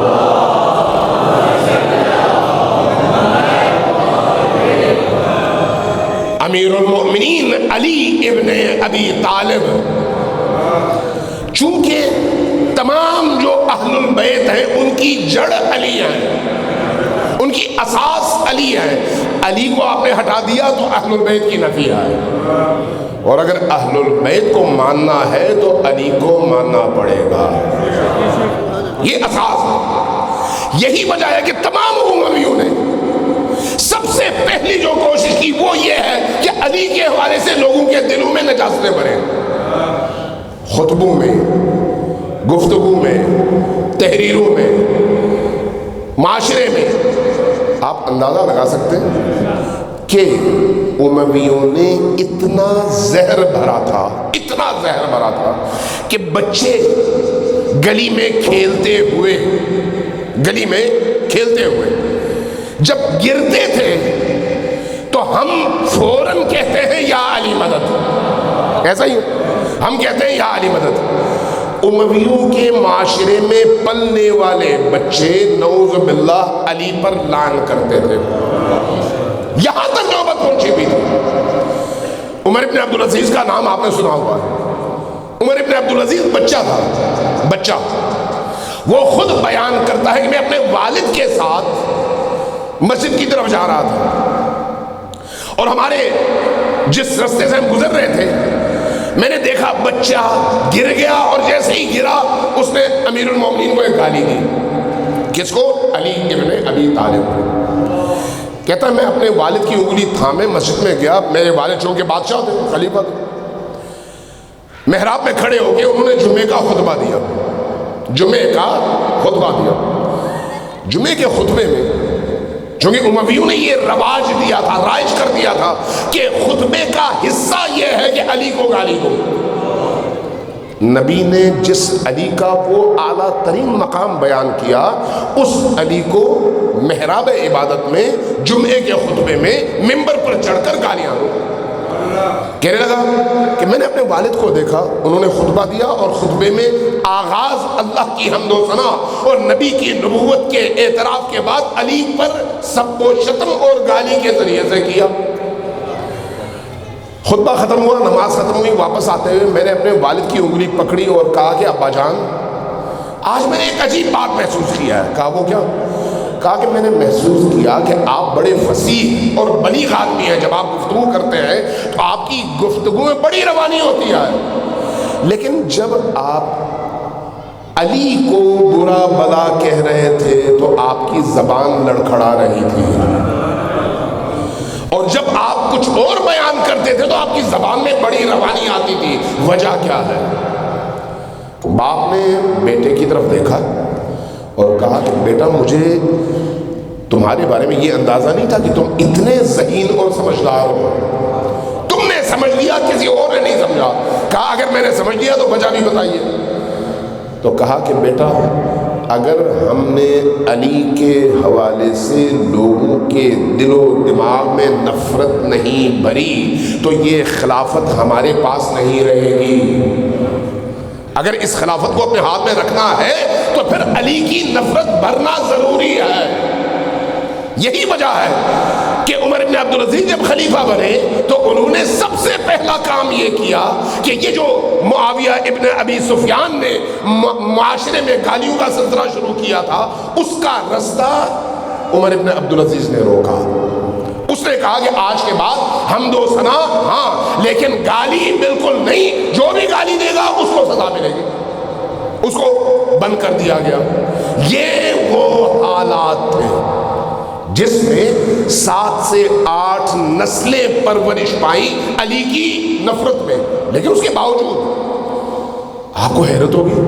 [SPEAKER 1] امیر المؤمنین علی ابن ابی طالب، چونکہ تمام جو اہل البیت ہیں ان کی جڑ علی ہیں، ان کی اساس علی ہے، علی کو آپ نے ہٹا دیا تو اہل البیت کی نفی ہے، اور اگر اہل البیت کو ماننا ہے تو علی کو ماننا پڑے گا، یہ اساس ہے۔ یہی وجہ ہے کہ تمام امویوں نے سب سے پہلی جو کوشش کی وہ یہ ہے کہ علی کے حوالے سے لوگوں کے دلوں میں نجاستیں بھریں، خطبوں میں، گفتگو میں، تحریروں میں، معاشرے میں۔ آپ اندازہ لگا سکتے ہیں کہ امویوں نے اتنا زہر بھرا تھا کہ بچے گلی میں کھیلتے ہوئے جب گرتے تھے تو ہم فوراً کہتے ہیں یا علی مدد، ایسا ہی ہم کہتے ہیں یا علی مدد۔ امویوں کے معاشرے میں پلنے والے بچے نعوذ باللہ علی پر لعن کرتے تھے، یہاں تک نوبت پہنچی بھی تھی۔ عمر ابن عبدالعزیز کا نام آپ نے سنا ہوا ہے۔ عمر ابن عبدالعزیز بچہ وہ خود بیان کرتا ہے کہ میں اپنے والد کے ساتھ مسجد کی طرف جا رہا تھا اور ہمارے جس رستے سے ہم گزر رہے تھے میں نے دیکھا بچہ گر گیا، اور جیسے ہی گرا اس نے امیر المومنین کو ایک گالی دی۔ کس کو؟ علی ابن ابی طالب۔ کہتا ہے میں اپنے والد کی انگلی تھامے مسجد میں گیا، میرے والد چونکہ بادشاہ تھے، خلیفہ تھے، محراب میں کھڑے ہو کے انہوں نے جمعے کا خطبہ دیا۔ جمعے کے خطبے میں چونکہ امویوں نے یہ رواج دیا تھا، رائج کر دیا تھا کہ خطبے کا حصہ یہ ہے کہ علی کو گالی دو۔ نبی نے جس علی کا وہ اعلیٰ ترین مقام بیان کیا، اس علی کو محراب عبادت میں جمعے کے خطبے میں منبر پر چڑھ کر گالیاں دو۔ کہنے لگا کہ میں نے اپنے والد کو دیکھا، انہوں نے خطبہ دیا اور خطبے میں آغاز اللہ کی حمد و ثنا اور نبی کی نبوت کے اعتراف کے بعد علی پر سب و شتم اور گالی کے ذریعے سے کیا۔ خطبہ ختم ہوا، نماز ختم ہوئی، واپس آتے ہوئے میں نے اپنے والد کی انگلی پکڑی اور کہا کہ ابا جان آج میں نے ایک عجیب بات محسوس کیا ہے۔ کہا وہ کیا؟ کہا کہ میں نے محسوس کیا کہ آپ بڑے فصیح اور بلیغ آدمی ہیں، جب آپ گفتگو کرتے ہیں تو آپ کی گفتگو میں بڑی روانی ہوتی ہے، لیکن جب آپ علی کو برا بلا کہہ رہے تھے تو آپ کی زبان لڑکھڑا رہی تھی، اور جب آپ کچھ اور بیان کرتے تھے تو آپ کی زبان میں بڑی روانی آتی تھی، وجہ کیا ہے؟ باپ نے بیٹے کی طرف دیکھا اور کہا کہ بیٹا مجھے تمہارے بارے میں یہ اندازہ نہیں تھا کہ تم اتنے ذہین اور سمجھدار ہو، تم نے سمجھ لیا، کسی اور نے نہیں سمجھا۔ کہا اگر میں نے سمجھ لیا تو وجہ بھی بتائیے۔ تو کہا کہ بیٹا اگر ہم نے علی کے حوالے سے لوگوں کے دل و دماغ میں نفرت نہیں بھری تو یہ خلافت ہمارے پاس نہیں رہے گی۔ اگر اس خلافت کو اپنے ہاتھ میں رکھنا ہے تو پھر علی کی نفرت بھرنا ضروری ہے۔ یہی وجہ ہے کہ عمر ابن عبدالعزیز جب خلیفہ بنے تو انہوں نے سب سے پہلا کام یہ کیا کہ یہ جو معاویہ ابن ابی سفیان نے معاشرے میں گالیوں کا سلسلہ شروع کیا تھا، اس کا رستہ عمر ابن عبدالعزیز نے روکا۔ اس نے کہا کہ آج کے بعد حمد و ثنا ہاں، لیکن گالی بالکل نہیں، جو بھی گالی دے گا اس کو سزا ملے گی۔ اس کو بند کر دیا گیا۔ یہ وہ حالات تھے جس میں 7 سے 8 نسلیں پرورش پائیں علی کی نفرت میں، لیکن اس کے باوجود آپ کو حیرت ہوگی،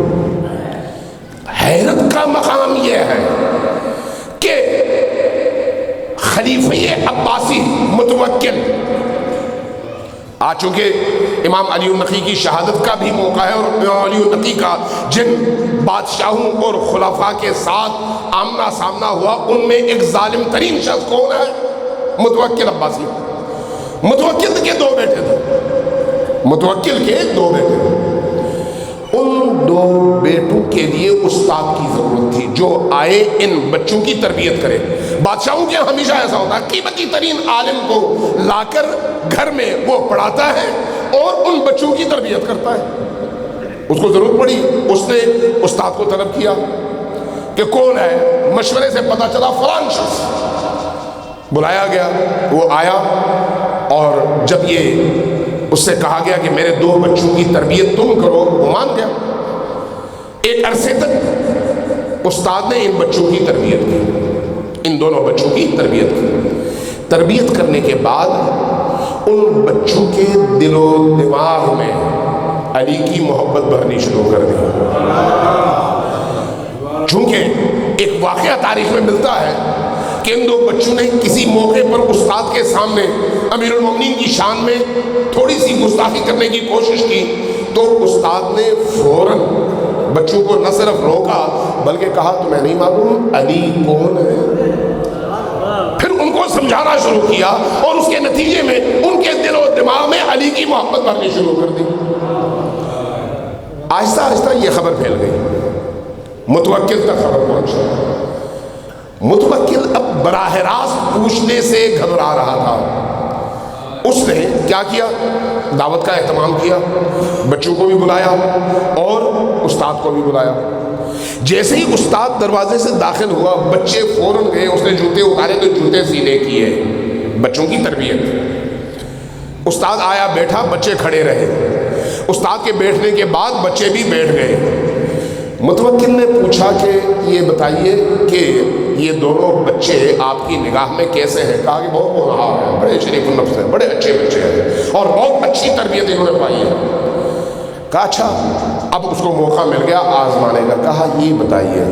[SPEAKER 1] حیرت کا مقام یہ ہے کہ خلیفہ عباسی متوکل، آج چونکہ امام علی النقی کی شہادت کا بھی موقع ہے اور امام علی النقی کا جن بادشاہوں اور خلفاء کے ساتھ آمنا سامنا ہوا ان میں ایک ظالم ترین شخص کون ہے؟ متوکل عباسی۔ متوکل کے 2 بیٹے تھے، متوکل کے 2 بیٹے تھے۔ ان 2 بیٹوں کے لیے استاد کی ضرورت تھی جو آئے ان بچوں کی تربیت کرے۔ بادشاہوں کے ہمیشہ ایسا ہوتا ہے، قیمتی ترین عالم کو لا کر گھر میں وہ پڑھاتا ہے اور ان بچوں کی تربیت کرتا ہے۔ اس کو ضرورت پڑی، اس نے استاد کو طلب کیا کہ کون ہے؟ مشورے سے پتہ چلا فلان شخص۔ بلایا گیا، وہ آیا اور جب یہ اس سے کہا گیا کہ میرے 2 بچوں کی تربیت تم کرو، وہ مان گیا۔ ایک عرصے تک استاد نے ان بچوں کی تربیت کی، ان دونوں بچوں کی تربیت کی۔ تربیت کرنے کے بعد ان بچوں کے دل و دماغ میں علی کی محبت بھرنی شروع کر دی۔ چونکہ ایک واقعہ تاریخ میں ملتا ہے کہ ان 2 بچوں نے کسی موقع پر استاد کے سامنے امیر المومنین کی شان میں تھوڑی سی گستاخی کرنے کی کوشش کی تو استاد نے فوراً بچوں کو نہ صرف روکا بلکہ کہا تمہیں نہیں معلوم علی کون ہے؟ پھر ان کو سمجھانا شروع کیا اور اس کے نتیجے میں ان کے دل و دماغ میں علی کی محبت بھرنی شروع کر دی۔ آہستہ آہستہ یہ خبر پھیل گئی، متوکل تک خبر پہنچی۔ متوکل اب براہ راست پوچھنے سے گھبرا رہا تھا۔ اس نے کیا کیا؟ دعوت کا اہتمام کیا، بچوں کو بھی بلایا اور استاد کو بھی بلایا۔ جیسے ہی استاد دروازے سے داخل ہوا، بچے فوراً گئے، اس نے جوتے اتارے تو جوتے سیدھے کیے، بچوں کی تربیت۔ استاد آیا، بیٹھا، بچے کھڑے رہے۔ استاد کے بیٹھنے کے بعد بچے بھی بیٹھ گئے۔ متوکل نے پوچھا کہ یہ بتائیے کہ یہ دونوں بچے آپ کی نگاہ میں کیسے ہیں؟ کہا کہ بہت ہونہار ہیں، بڑے شریف النفس ہیں، بڑے اچھے بچے ہیں اور بہت اچھی تربیت انہوں نے پائی ہے۔ کہا اچھا، اب اس کو موقع مل گیا آزمانے کا۔ کہا یہ بتائیے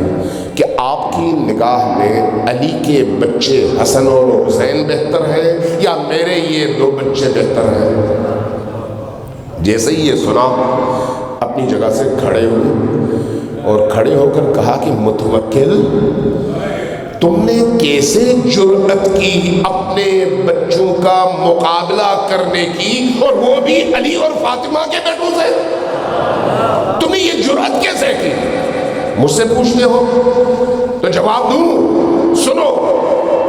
[SPEAKER 1] کہ آپ کی نگاہ میں علی کے بچے حسن اور حسین بہتر ہیں یا میرے یہ دو بچے بہتر ہیں؟ جیسے ہی یہ سنا اپنی جگہ سے کھڑے ہوئے اور کھڑے ہو کر کہا کہ متوکل، تم نے کیسے جرأت کی اپنے بچوں کا مقابلہ کرنے کی، اور وہ بھی علی اور فاطمہ کے بیٹوں سے؟ تمہیں یہ جرأت کیسے کی؟ مجھ سے پوچھتے ہو تو جواب دوں، سنو،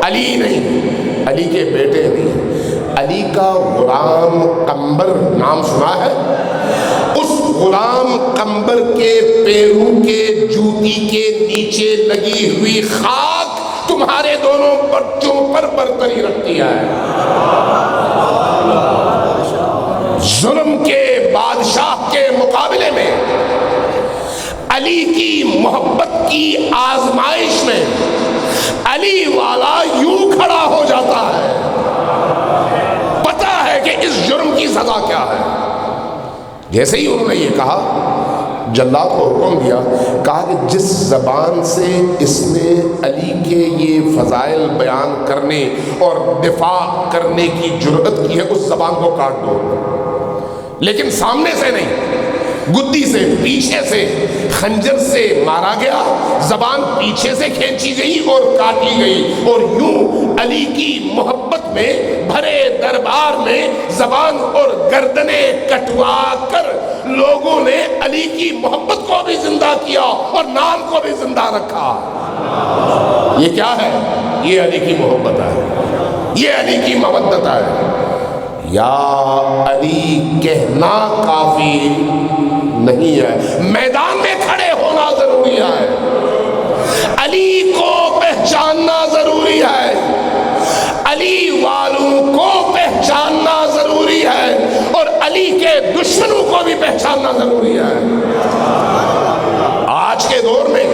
[SPEAKER 1] علی نہیں، علی کے بیٹے نہیں، علی کا غلام قمبر نام سنا ہے؟ اس غلام قمبر کے پیروں کے جوتی کے نیچے لگی ہوئی خاک تمہارے دونوں بچوں پر برتری رکھتی ہے۔ ظلم کے بادشاہ کے مقابلے میں علی کی محبت کی آزمائش میں علی والا یوں کھڑا ہو جاتا ہے، پتہ ہے کہ اس جرم کی سزا کیا ہے۔ جیسے ہی انہوں نے یہ کہا، جلاد کو حکم دیا، کہا کہ جس زبان سے اس نے علی کے یہ فضائل بیان کرنے اور دفاع کرنے کی جرأت کی ہے، اس زبان کو کاٹ دو، لیکن سامنے سے نہیں، گدی سے، پیچھے سے، خنجر سے مارا گیا، زبان پیچھے سے کھینچی گئی اور کاٹی گئی، اور یوں علی کی محبت میں بھرے دربار میں زبان اور گردنیں کٹوا کر لوگوں نے علی کی محبت کو بھی زندہ کیا اور نام کو بھی زندہ رکھا۔ یہ کیا ہے؟ یہ علی کی محبت ہے، یہ علی کی مودت ہے۔ یا علی کہنا کافی نہیں ہے، میدان میں کھڑے ہونا ضروری ہے، علی کو پہچاننا ضروری ہے، علی والوں کو پہچاننا ضروری ہے، اور علی کے دشمنوں کو بھی پہچاننا ضروری ہے۔ آج کے دور میں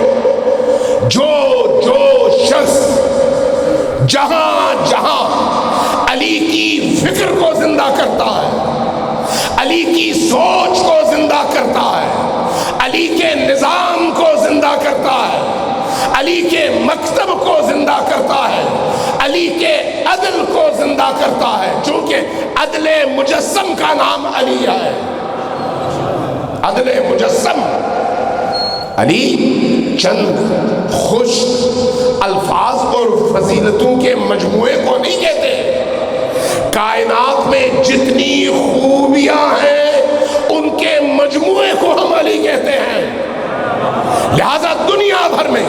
[SPEAKER 1] جو شخص جہاں جہاں علی کی فکر کو زندہ کرتا ہے، علی کی سوچ کو زندہ کرتا ہے، علی کے نظام کو زندہ کرتا ہے، علی کے مکتب کو زندہ کرتا ہے، علی کے عدل کو زندہ کرتا ہے، چونکہ عدل مجسم کا نام علی ہے، عدل مجسم۔ علی چند خشک الفاظ اور فضیلتوں کے مجموعے کو نہیں کہتے، کائنات میں جتنی خوبیاں ہیں ان کے مجموعے کو ہم علی کہتے ہیں۔ لہذا دنیا بھر میں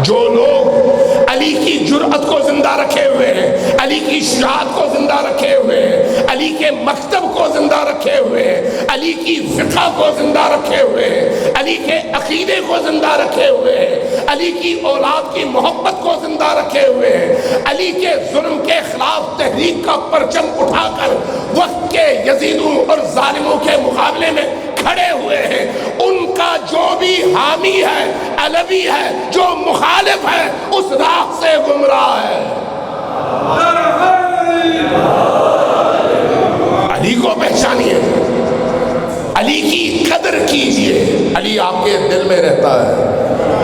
[SPEAKER 1] جو لوگ علی کی جرأت کو زندہ رکھے ہوئے ہیں، علی کی شجاعت کو زندہ رکھے ہوئے ہیں، علی کے مکتب کو زندہ رکھے ہوئے ہیں، علی کی فقہ کو زندہ رکھے ہوئے ہیں، علی کے عقیدے کو زندہ رکھے ہوئے ہیں، علی کی اولاد کی محبت کو زندہ رکھے ہوئے ہیں، علی کے ظلم کے خلاف تحریک کا پرچم اٹھا کر وقت کے یزیدوں اور ظالموں کے مقابلے میں کھڑے ہوئے ہیں، ان کا جو بھی حامی ہے، علوی ہے، جو مخالف ہے، اس راہ سے گمراہ ہے۔ علی کو پہچانیے، علی کی قدر کیجئے۔ علی آپ کے دل میں رہتا ہے،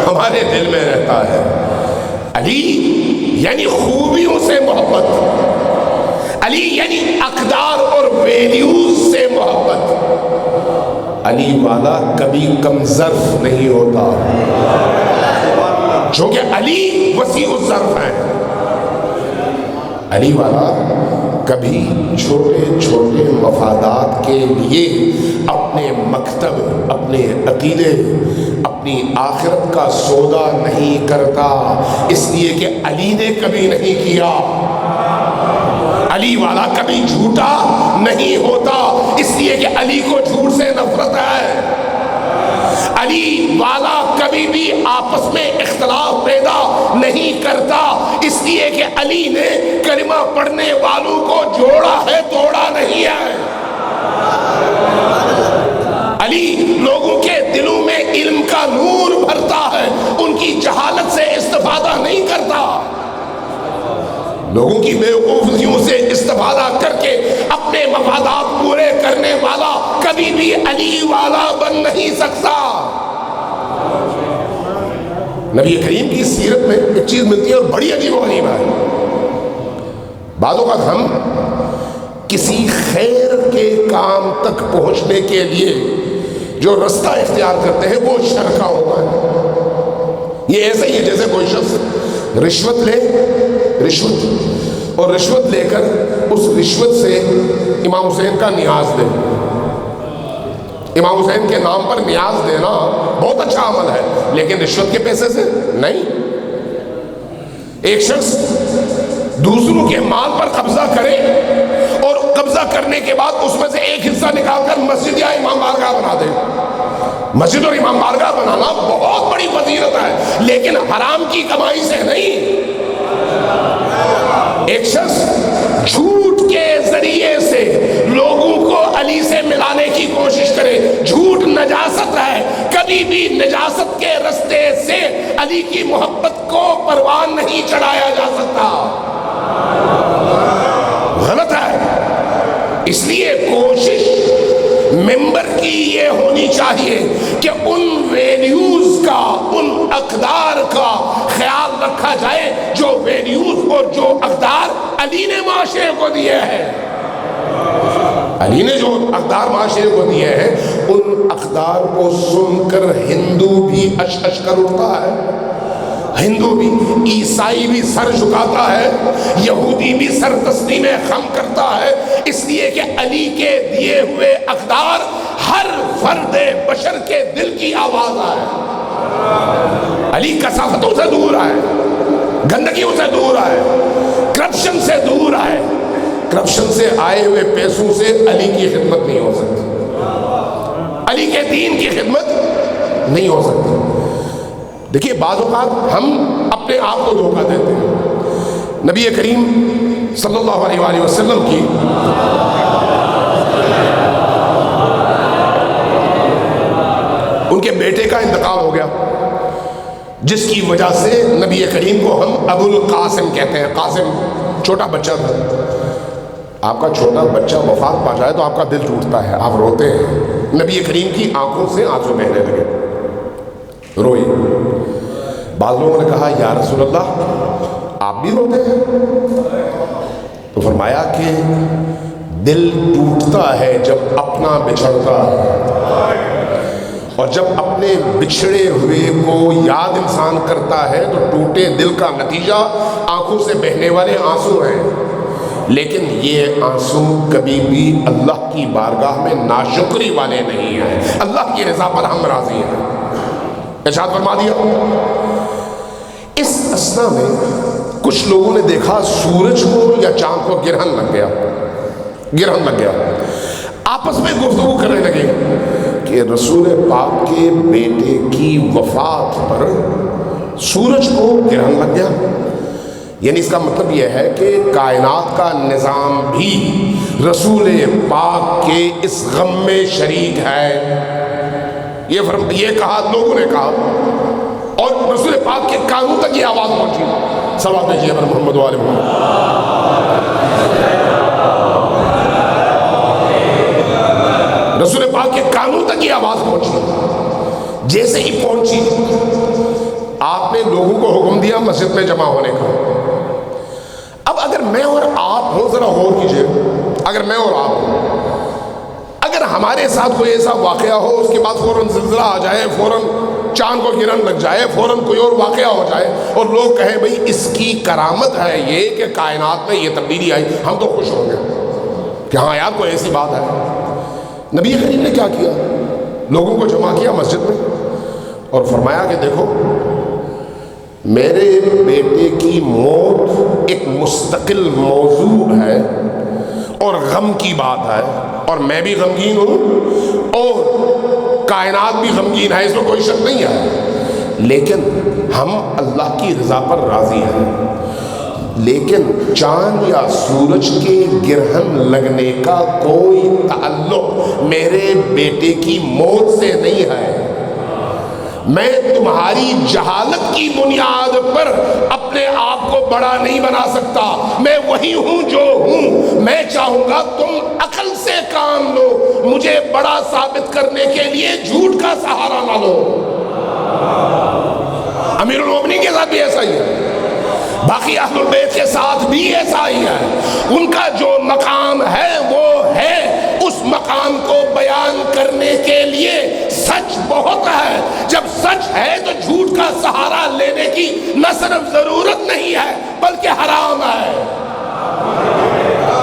[SPEAKER 1] ہمارے دل میں رہتا ہے۔ علی یعنی خوبیوں سے محبت، علی یعنی اقدار اور ویلیوز سے محبت۔ علی والا کبھی کم ظرف نہیں ہوتا، چونکہ علی وسیع الظرف ہے۔ علی والا کبھی چھوٹے چھوٹے مفادات کے لیے اپنے مکتب، اپنے عقیدے، اپنی آخرت کا سودا نہیں کرتا، اس لیے کہ علی نے کبھی نہیں کیا۔ علی والا کبھی جھوٹا نہیں ہوتا، اس لیے کہ علی کو جھوٹ سے نفرت ہے۔ علی والا کبھی بھی آپس میں اختلاف پیدا نہیں کرتا، اس لیے کہ علی نے کلمہ پڑھنے والوں کو جوڑا ہے، توڑا نہیں ہے۔ علی لوگوں کے دلوں میں علم کا نور بھرتا ہے، ان کی جہالت سے استفادہ نہیں کرتا۔ لوگوں کی بیوقوفیوں سے استفادہ کر کے اپنے مفادات پورے کرنے والا کبھی بھی علی والا بن نہیں سکتا۔ نبی کریم کی سیرت میں ایک چیز ملتی ہے اور بڑی عجیب و غریب ہے۔ بعض اوقات ہم کسی خیر کے کام تک پہنچنے کے لیے جو رستہ اختیار کرتے ہیں وہ شر کا ہوتا ہے۔ یہ ایسا ہی ہے جیسے کوئی شخص رشوت لے، اور رشوت لے کر اس رشوت سے امام حسین کا نیاز دے۔ امام حسین کے نام پر نیاز دینا بہت اچھا عمل ہے، لیکن رشوت کے پیسے سے نہیں۔ ایک شخص دوسروں کے مال پر قبضہ کرے اور قبضہ کرنے کے بعد اس میں سے ایک حصہ نکال کر مسجد یا امام بارگاہ بنا دے۔ مسجد اور امام بارگاہ بنانا بہت بڑی فضیلت ہے، لیکن حرام کی کمائی سے نہیں۔ ایک شخص جھوٹ کے ذریعے سے لوگوں کو علی سے ملانے کی کوشش کرے، جھوٹ نجاست ہے، کبھی بھی نجاست کے رستے سے علی کی محبت کو پروان نہیں چڑھایا جا سکتا، غلط ہے۔ اس لیے کوشش ممبر کی یہ ہونی چاہیے کہ ان ویلیوز کا، ان اقدار کا خیال رکھا جائے جو ویلیوز اور جو اقدار علی نے معاشرے کو دیے ہیں۔ علی نے جو اقدار معاشرے کو دیے ہیں ان اقدار کو سن کر ہندو بھی اش اش کر اٹھتا ہے، ہندو بھی، عیسائی بھی سر جھکاتا ہے، یہودی بھی سر تسلیم خم کرتا ہے، اس لیے کہ علی کے دیے ہوئے اقدار ہر فرد بشر کے دل کی آواز ہے۔ علی کثافتوں سے دور ہے، گندگیوں سے دور ہے، کرپشن سے دور ہے۔ کرپشن سے آئے ہوئے پیسوں سے علی کی خدمت نہیں ہو سکتی، علی کے دین کی خدمت نہیں ہو سکتی۔ دیکھیے بعض اوقات ہم اپنے آپ کو دھوکہ دیتے ہیں۔ نبی کریم صلی اللہ علیہ وآلہ وسلم کی ان کے بیٹے کا انتقال ہو گیا، جس کی وجہ سے نبی کریم کو ہم ابو القاسم کہتے ہیں۔ قاسم چھوٹا بچہ تھا۔ آپ کا چھوٹا بچہ وفات پا جائے تو آپ کا دل ٹوٹتا ہے، آپ روتے ہیں۔ نبی کریم کی آنکھوں سے آنسو بہنے لگے، روئی۔ بعض لوگوں نے کہا یا رسول اللہ آپ بھی روتے ہیں؟ تو فرمایا کہ دل ٹوٹتا ہے جب اپنا بچھڑتا ہے، اور جب اپنے بچھڑے ہوئے کو یاد انسان کرتا ہے تو ٹوٹے دل کا نتیجہ آنکھوں سے بہنے والے آنسو ہیں۔ لیکن یہ آنسو کبھی بھی اللہ کی بارگاہ میں ناشکری والے نہیں ہیں، اللہ کی رضا پر ہم راضی ہیں۔ ارشاد فرما دیا۔ اس اثنا میں کچھ لوگوں نے دیکھا سورج کو یا چاند کو گرہن لگ گیا، آپس میں گفتگو کرنے لگے کہ رسول پاک کے بیٹے کی وفات پر سورج کو گرہن لگ گیا، یعنی اس کا مطلب یہ ہے کہ کائنات کا نظام بھی رسول پاک کے اس غم میں شریک ہے۔ یہ کہا لوگوں نے کہا، اور رسول پاک کے کانوں تک یہ آواز پہنچی۔ صلوات بھیجیے پر محمد وآل محمد۔ رسول پاک کے کانوں تک یہ آواز پہنچی۔ جیسے ہی پہنچی آپ نے لوگوں کو حکم دیا مسجد میں جمع ہونے کا۔ اب اگر میں اور آپ ہوں، ذرا غور کیجئے، اگر میں اور آپ ہوں، اگر ہمارے ساتھ کوئی ایسا واقعہ ہو اس کے بعد فوراً زلزلہ آ جائے، فوراً چاند کو گرہن لگ جائے، فوراً کوئی اور واقعہ ہو جائے اور لوگ کہیں بھئی اس کی کرامت ہے یہ کہ کائنات میں یہ تبدیلی آئی، ہم تو خوش ہوں گے کہ ہاں یار کوئی ایسی بات ہے۔ نبی کریم نے کیا کیا؟ لوگوں کو جمع کیا مسجد میں اور فرمایا کہ دیکھو میرے بیٹے کی موت ایک مستقل موضوع ہے اور غم کی بات ہے، اور میں بھی غمگین ہوں اور کائنات بھی غمگین ہے، اس میں کوئی شک نہیں ہے، لیکن ہم اللہ کی رضا پر راضی ہیں، لیکن چاند یا سورج کے گرہن لگنے کا کوئی تعلق میرے بیٹے کی موت سے نہیں ہے۔ میں تمہاری جہالت کی بنیاد پر اپنے آپ کو بڑا نہیں بنا سکتا، میں وہی ہوں جو ہوں، میں چاہوں گا تم عقل سے کام لو، مجھے بڑا ثابت کرنے کے لیے جھوٹ کا سہارا نہ لو۔ امیر المومنین کے ساتھ بھی ایسا ہی ہے، باقی اہل البیت کے ساتھ بھی ایسا ہی ہے، ان کا جو مقام ہے وہ ہے اس مقام کو بیان کرنے کے لیے سچ بہت ہے، جب سچ ہے تو جھوٹ کا سہارا لینے کی نہ صرف ضرورت نہیں ہے بلکہ حرام ہے۔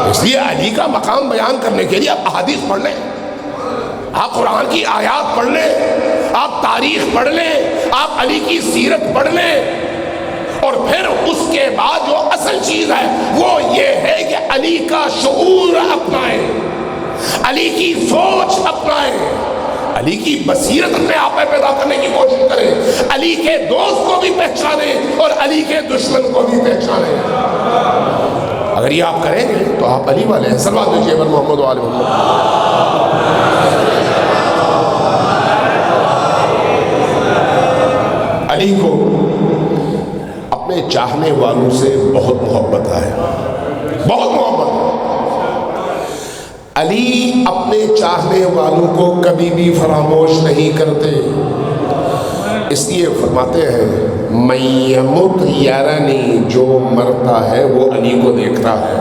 [SPEAKER 1] اس لیے علی کا مقام بیان کرنے کے لیے آپ احادیث پڑھ لیں، آپ قرآن کی آیات پڑھ لیں، آپ تاریخ پڑھ لیں، آپ علی کی سیرت پڑھ لیں، اور پھر اس کے بعد جو اصل چیز ہے وہ یہ ہے کہ علی کا شعور اپنائیں، علی کی سوچ اپنائیں، علی کی بصیرت اپنے آپ میں پیدا کرنے کی کوشش کریں، علی کے دوست کو بھی پہچانیں اور علی کے دشمن کو بھی پہچانیں۔ اگر یہ آپ کریں گے تو آپ علی والے ہیں۔ صلوات دیجیے بر محمد و آل محمد۔ علی کو اپنے چاہنے والوں سے بہت محبت ہے، بہت محبت ہے۔ علی اپنے چاہنے والوں کو کبھی بھی فراموش نہیں کرتے، اس لیے فرماتے ہیں من یمت یرنی، جو مرتا ہے وہ علی کو دیکھتا ہے۔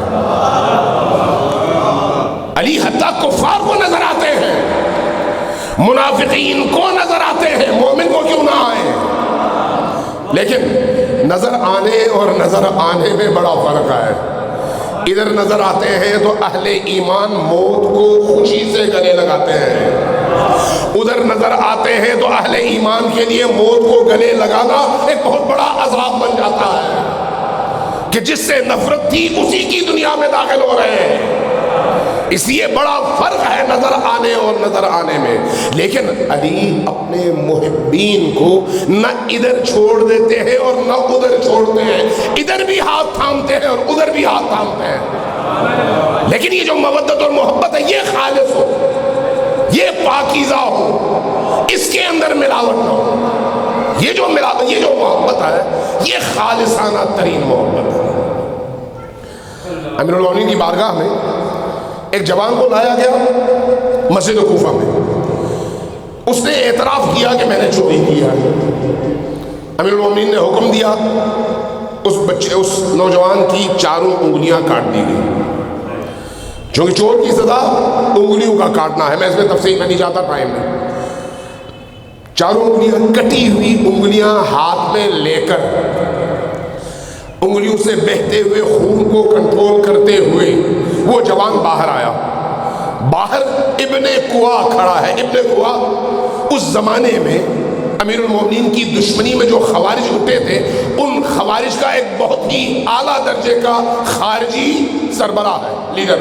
[SPEAKER 1] علی حتیٰ کفار کو نظر آتے ہیں، منافقین کو نظر آتے ہیں، مومن کو کیوں نہ آئے، لیکن نظر آنے اور نظر آنے میں بڑا فرق ہے۔ ادھر نظر آتے ہیں تو اہل ایمان موت کو خوشی سے گلے لگاتے ہیں، ادھر نظر آتے ہیں تو اہل ایمان کے لیے موت کو گلے لگانا ایک بہت بڑا عذاب بن جاتا ہے کہ جس سے نفرت تھی اسی کی دنیا میں داخل ہو رہے ہیں۔ اس لیے بڑا فرق ہے نظر آنے اور نظر آنے میں، لیکن علی اپنے محبین کو نہ ادھر چھوڑ دیتے ہیں اور نہ ادھر چھوڑتے ہیں، ادھر بھی ہاتھ تھامتے ہیں اور ادھر بھی ہاتھ تھامتے ہیں، لیکن یہ جو مودت اور محبت ہے یہ خالص ہو، یہ پاکیزہ ہو، اس کے اندر ملاوٹ نہ ہو، یہ جو محبت ہے یہ خالصانہ ترین محبت ہے۔ امیر المومنین کی بارگاہ میں ایک جوان کو لایا گیا مسجد کوفہ میں، اس نے اعتراف کیا کہ میں نے چوری کیا۔ امیر المومنین نے حکم دیا اس نوجوان کی چاروں انگلیاں کاٹ دی گئی، چونکہ چور کی سزا انگلیوں کا کاٹنا ہے، میں اس میں تفصیل میں نہیں جاتا، ٹائم نہیں۔ چاروں انگلیاں کٹی ہوئی انگلیاں ہاتھ میں لے کر انگلیوں سے بہتے ہوئے خون کو کنٹرول کرتے ہوئے وہ جوان باہر آیا۔ باہر ابن قوا کھڑا ہے۔ ابن قوا اس زمانے میں امیر المومنین کی دشمنی میں جو خوارج اٹھے تھے ان خوارج کا ایک بہت ہی اعلیٰ درجے کا خارجی سربراہ ہے، لیڈر۔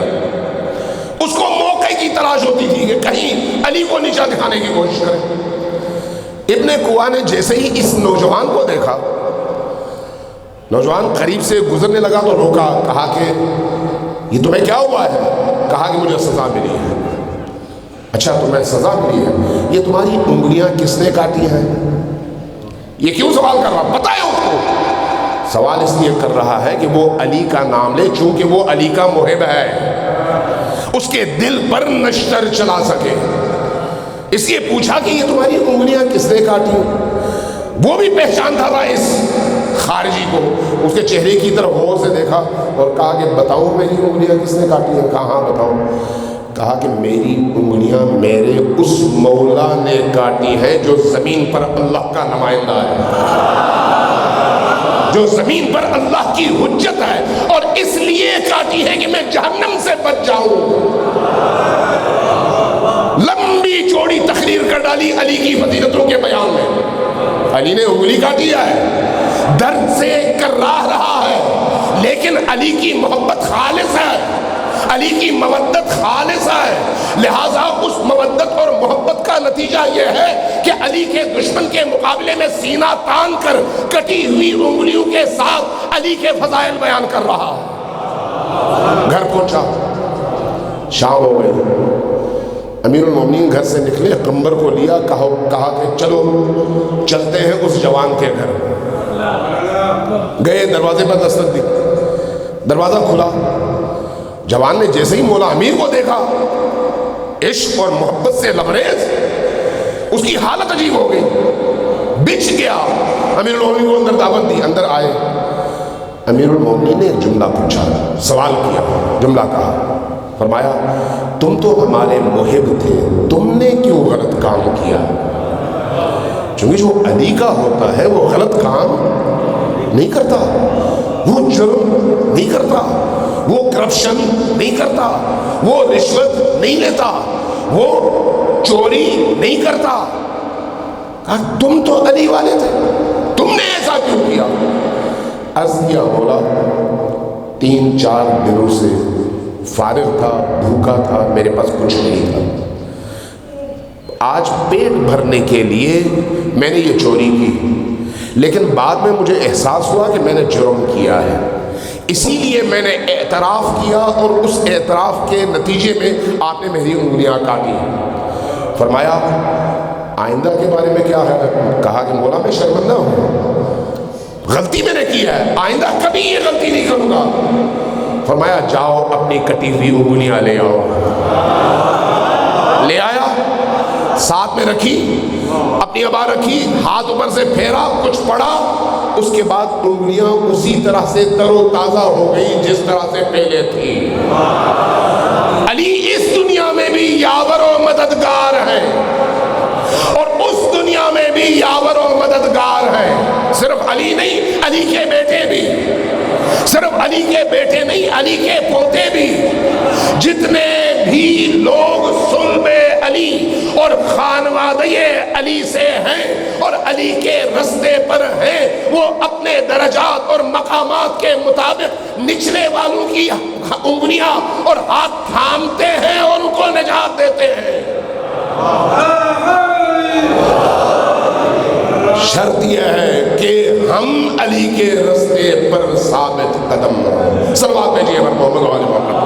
[SPEAKER 1] اس کو موقع کی تلاش ہوتی تھی کہ کہیں علی کو نیچا دکھانے کی کوشش کرے۔ ابن قوا نے جیسے ہی اس نوجوان کو دیکھا، نوجوان قریب سے گزرنے لگا تو روکا، کہا کہ یہ تمہیں کیا ہوا ہے؟ کہا کہ مجھے سزا ملی ہے۔ اچھا تمہیں سزا ملی ہے، یہ تمہاری انگلیاں کس نے کاٹی ہیں؟ یہ کیوں سوال کر رہا؟ بتائے اس کو۔ سوال اس لیے کر رہا ہے کہ وہ علی کا نام لے، چونکہ وہ علی کا محب ہے، اس کے دل پر نشتر چلا سکے، اس لیے پوچھا کہ یہ تمہاری انگلیاں کس نے کاٹی؟ وہ بھی پہچانتا تھا اس خارجی کو، اس کے چہرے کی طرف غور سے دیکھا اور کہا کہ بتاؤ میری انگلیاں کس نے کاٹی ہیں؟ کہا ہاں بتاؤ۔ کہا کہ میری انگلیاں میرے اس مولا نے کاٹی ہیں جو زمین پر اللہ کا نمائندہ ہے، جو زمین پر اللہ کی حجت ہے، اور اس لیے کاٹی ہے کہ میں جہنم سے بچ جاؤں۔ لمبی چوڑی تقریر کر ڈالی علی کی فضیلتوں کے بیان میں۔ علی نے انگلی کاٹی ہے، درد سے کراہ رہا ہے، لیکن علی کی محبت خالص ہے، علی کی مودت خالص ہے، لہٰذا اس مودت اور محبت کا نتیجہ یہ ہے کہ علی کے دشمن کے مقابلے میں سینہ تان کر کٹی ہوئی انگلیوں کے ساتھ علی کے فضائل بیان کر رہا ہے۔ گھر پہنچا، شام ہو گئی، امیر المومنین گھر سے نکلے، قمبر کو لیا، کہا کہ چلو چلتے ہیں اس جوان کے گھر۔ گئے، دروازے پر دستک دی، دروازہ کھلا، جوان نے جیسے ہی مولا امیر کو دیکھا، عشق اور محبت سے لبریز، اس کی حالت عجیب ہو گئی، بچ گیا۔ امیر المومنین کو اندر دعوت دی، اندر آئے۔ امیر المومنین نے ایک جملہ پوچھا، سوال کیا، جملہ کہا، فرمایا تم تو ہمارے محب تھے، تم نے کیوں غلط کام کیا؟ چونکہ جو علی کا ہوتا ہے وہ غلط کام نہیں کرتا، وہ جرم نہیں کرتا، وہ کرپشن نہیں کرتا، وہ رشوت نہیں لیتا، وہ چوری نہیں کرتا۔ کہا تم تو علی والے تھے، تم نے ایسا کیوں کیا؟ عرض کیا مولا 3-4 دنوں سے فارغ تھا، بھوکا تھا، میرے پاس کچھ نہیں تھا، آج پیٹ بھرنے کے لیے میں نے یہ چوری کی، لیکن بعد میں مجھے احساس ہوا کہ میں نے جرم کیا ہے، اسی لیے میں نے اعتراف کیا، اور اس اعتراف کے نتیجے میں آپ نے میری انگلیاں کاٹی۔ فرمایا آئندہ کے بارے میں کیا ہے؟ کہا کہ مولا میں شرمندہ ہوں، غلطی میں نے کی ہے، آئندہ کبھی یہ غلطی نہیں کروں گا۔ فرمایا جاؤ اپنی کٹی ہوئی انگلیاں لے آؤ۔ لے آیا، ساتھ میں رکھی، اپنی ابا رکھی، ہاتھ اوپر سے پھیرا، کچھ پڑا، اس کے بعد انگلیاں اسی طرح سے تر و تازہ ہو گئی جس طرح سے پہلے تھی۔ علی اس دنیا میں بھی یاور و مددگار ہے، اور اس دنیا میں بھی یاور و مددگار ہے۔ صرف علی نہیں، علی کے بیٹے بھی، صرف علی کے بیٹے نہیں، علی کے پوتے بھی، جتنے بھی لوگ صلب علی اور خانوادہ علی سے ہیں اور علی کے رستے پر ہیں، وہ اپنے درجات اور مقامات کے مطابق نچلے والوں کی انگلیاں اور ہاتھ تھامتے ہیں اور ان کو نجات دیتے ہیں۔ شرط یہ ہے کہ ہم علی کے رستے پر ثابت قدم رہیں۔ صلوات بھیجیے پر محمد و آل محمد۔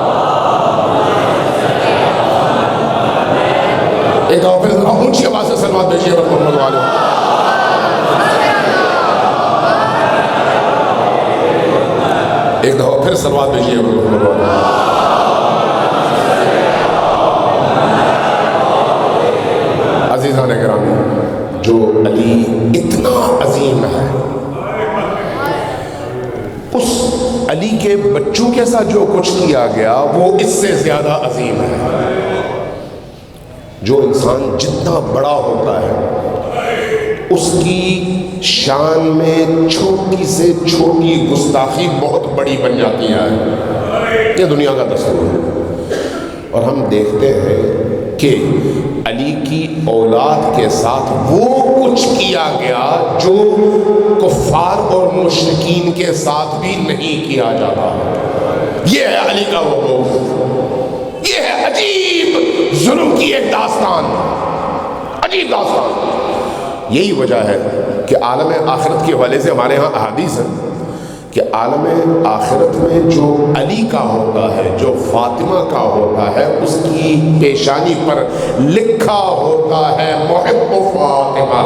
[SPEAKER 1] ایک دفعہ پھر اونچی آواز سے صلوات بھیجیے پر محمد و آل محمد۔ ایک دفعہ پھر صلوات بھیجیے پر محمد و آل محمد۔ عزیزان گرامی، جو علی اتنا عظیم ہے، اس علی کے بچوں کے ساتھ جو کچھ کیا گیا وہ اس سے زیادہ عظیم ہے۔ جو انسان جتنا بڑا ہوتا ہے اس کی شان میں چھوٹی سے چھوٹی گستاخی بہت بڑی بن جاتی ہے، یہ دنیا کا دستور ہے۔ اور ہم دیکھتے ہیں کہ علی کی اولاد کے ساتھ وہ کچھ کیا گیا جو کفار اور مشرکین کے ساتھ بھی نہیں کیا جاتا۔ یہ ہے علی کا حکم، یہ ہے عجیب ظلم کی ایک داستان، عجیب داستان۔ یہی وجہ ہے کہ عالم آخرت کے حوالے سے ہمارے ہاں احادیث ہیں کہ عالم آخرت میں جو علی کا ہوتا ہے، جو فاطمہ کا ہوتا ہے، اس کی پیشانی پر لکھا ہوتا ہے محب فاطمہ،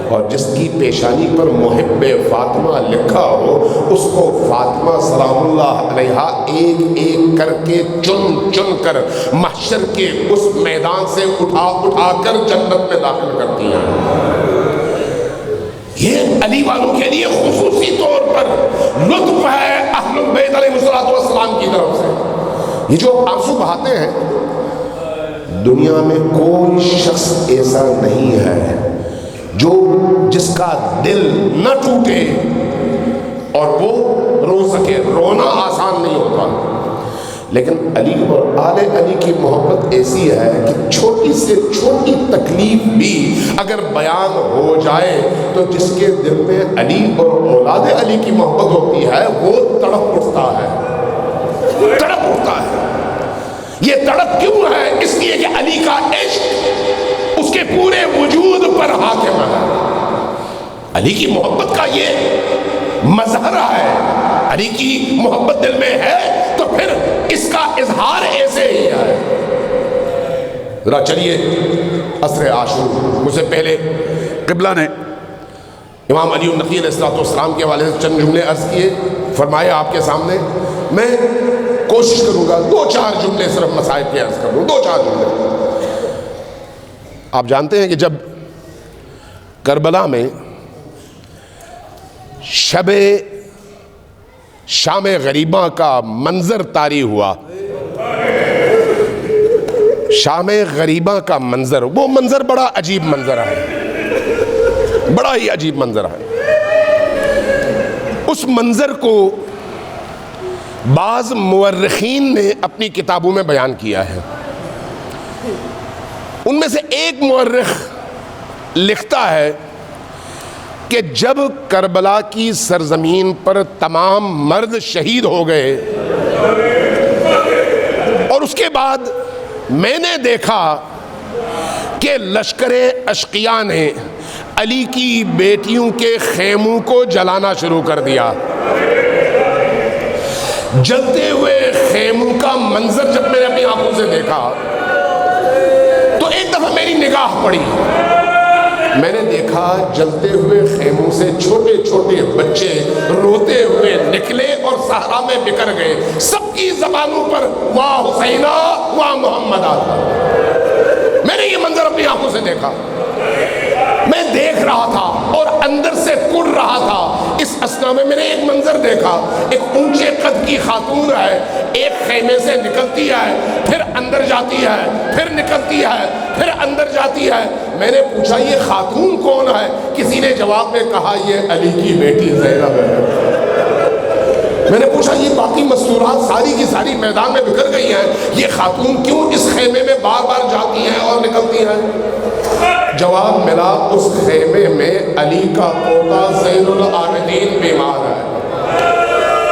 [SPEAKER 1] اور جس کی پیشانی پر محب فاطمہ لکھا ہو اس کو فاطمہ سلام اللہ علیہا ایک ایک کر کے چن چن کر محشر کے اس میدان سے اٹھا اٹھا کر جنت میں داخل کرتی ہیں۔ یہ علی والوں کے لیے خصوصی طور پر لطف ہے اہل بیت علیہ الصلوۃ والسلام کی طرف سے یہ جو آنسو بہاتے ہیں، دنیا میں کوئی شخص ایسا نہیں ہے جس کا دل نہ ٹوٹے اور وہ رو سکے۔ رونا آسان نہیں ہوتا، لیکن علی اور آل علی کی محبت ایسی ہے کہ چھوٹی سے چھوٹی تکلیف بھی اگر بیان ہو جائے تو جس کے دل میں علی اور اولاد علی کی محبت ہوتی ہے وہ تڑپ اٹھتا ہے، تڑپ اٹھتا ہے۔ یہ تڑپ کیوں ہے؟ اس لیے کہ علی کا عشق اس کے پورے وجود پر حاکم ہے۔ علی کی محبت کا یہ مظہر ہے، علی کی محبت دل میں ہے تو پھر اس کا اظہار ایسے ہی ہے۔ ذرا چلیے عصر عاشور، مجھ سے پہلے قبلہ نے امام علی النقی علیہ السلام کے حوالے سے چند جملے عرض کیے، فرمایا آپ کے سامنے میں کوشش کروں گا 2-4 جملے صرف مسائل کے عرض کر دوں، 2-4 جملے۔ آپ جانتے ہیں کہ جب کربلا میں شب شام غریبہ کا منظر طاری ہوا، شام غریبہ کا منظر، وہ منظر بڑا عجیب منظر ہے، بڑا ہی عجیب منظر ہے۔ اس منظر کو بعض مورخین نے اپنی کتابوں میں بیان کیا ہے۔ ان میں سے ایک مورخ لکھتا ہے کہ جب کربلا کی سرزمین پر تمام مرد شہید ہو گئے اور اس کے بعد میں نے دیکھا کہ لشکر اشقیاء نے علی کی بیٹیوں کے خیموں کو جلانا شروع کر دیا۔ جلتے ہوئے خیموں کا منظر جب میں نے اپنی آنکھوں سے دیکھا تو ایک دفعہ میری نگاہ پڑی، میں نے دیکھا جلتے ہوئے خیموں سے چھوٹے چھوٹے بچے روتے ہوئے نکلے اور صحرا میں بکھر گئے، سب کی زبانوں پر واہ حسینہ واہ محمد آتا۔ میں نے یہ منظر اپنی آنکھوں سے دیکھا، میں دیکھ رہا تھا اور اندر سے کڑ رہا تھا۔ اس اثنا میں نے ایک منظر دیکھا، ایک اونچے قد کی خاتون ہے، ایک خیمے سے نکلتی ہے، پھر اندر جاتی ہے، پھر نکلتی ہے، پھر اندر جاتی ہے۔ میں نے پوچھا یہ خاتون کون ہے؟ کسی نے جواب میں کہا یہ علی کی بیٹی زینب ہے۔ میں نے پوچھا یہ باقی مستورات ساری کی ساری میدان میں بکھر گئی ہیں، یہ خاتون کیوں اس خیمے میں بار بار جاتی ہیں اور نکلتی ہیں؟ جواب ملا اس خیمے میں علی کا پوتا زین العابدین بیمار ہے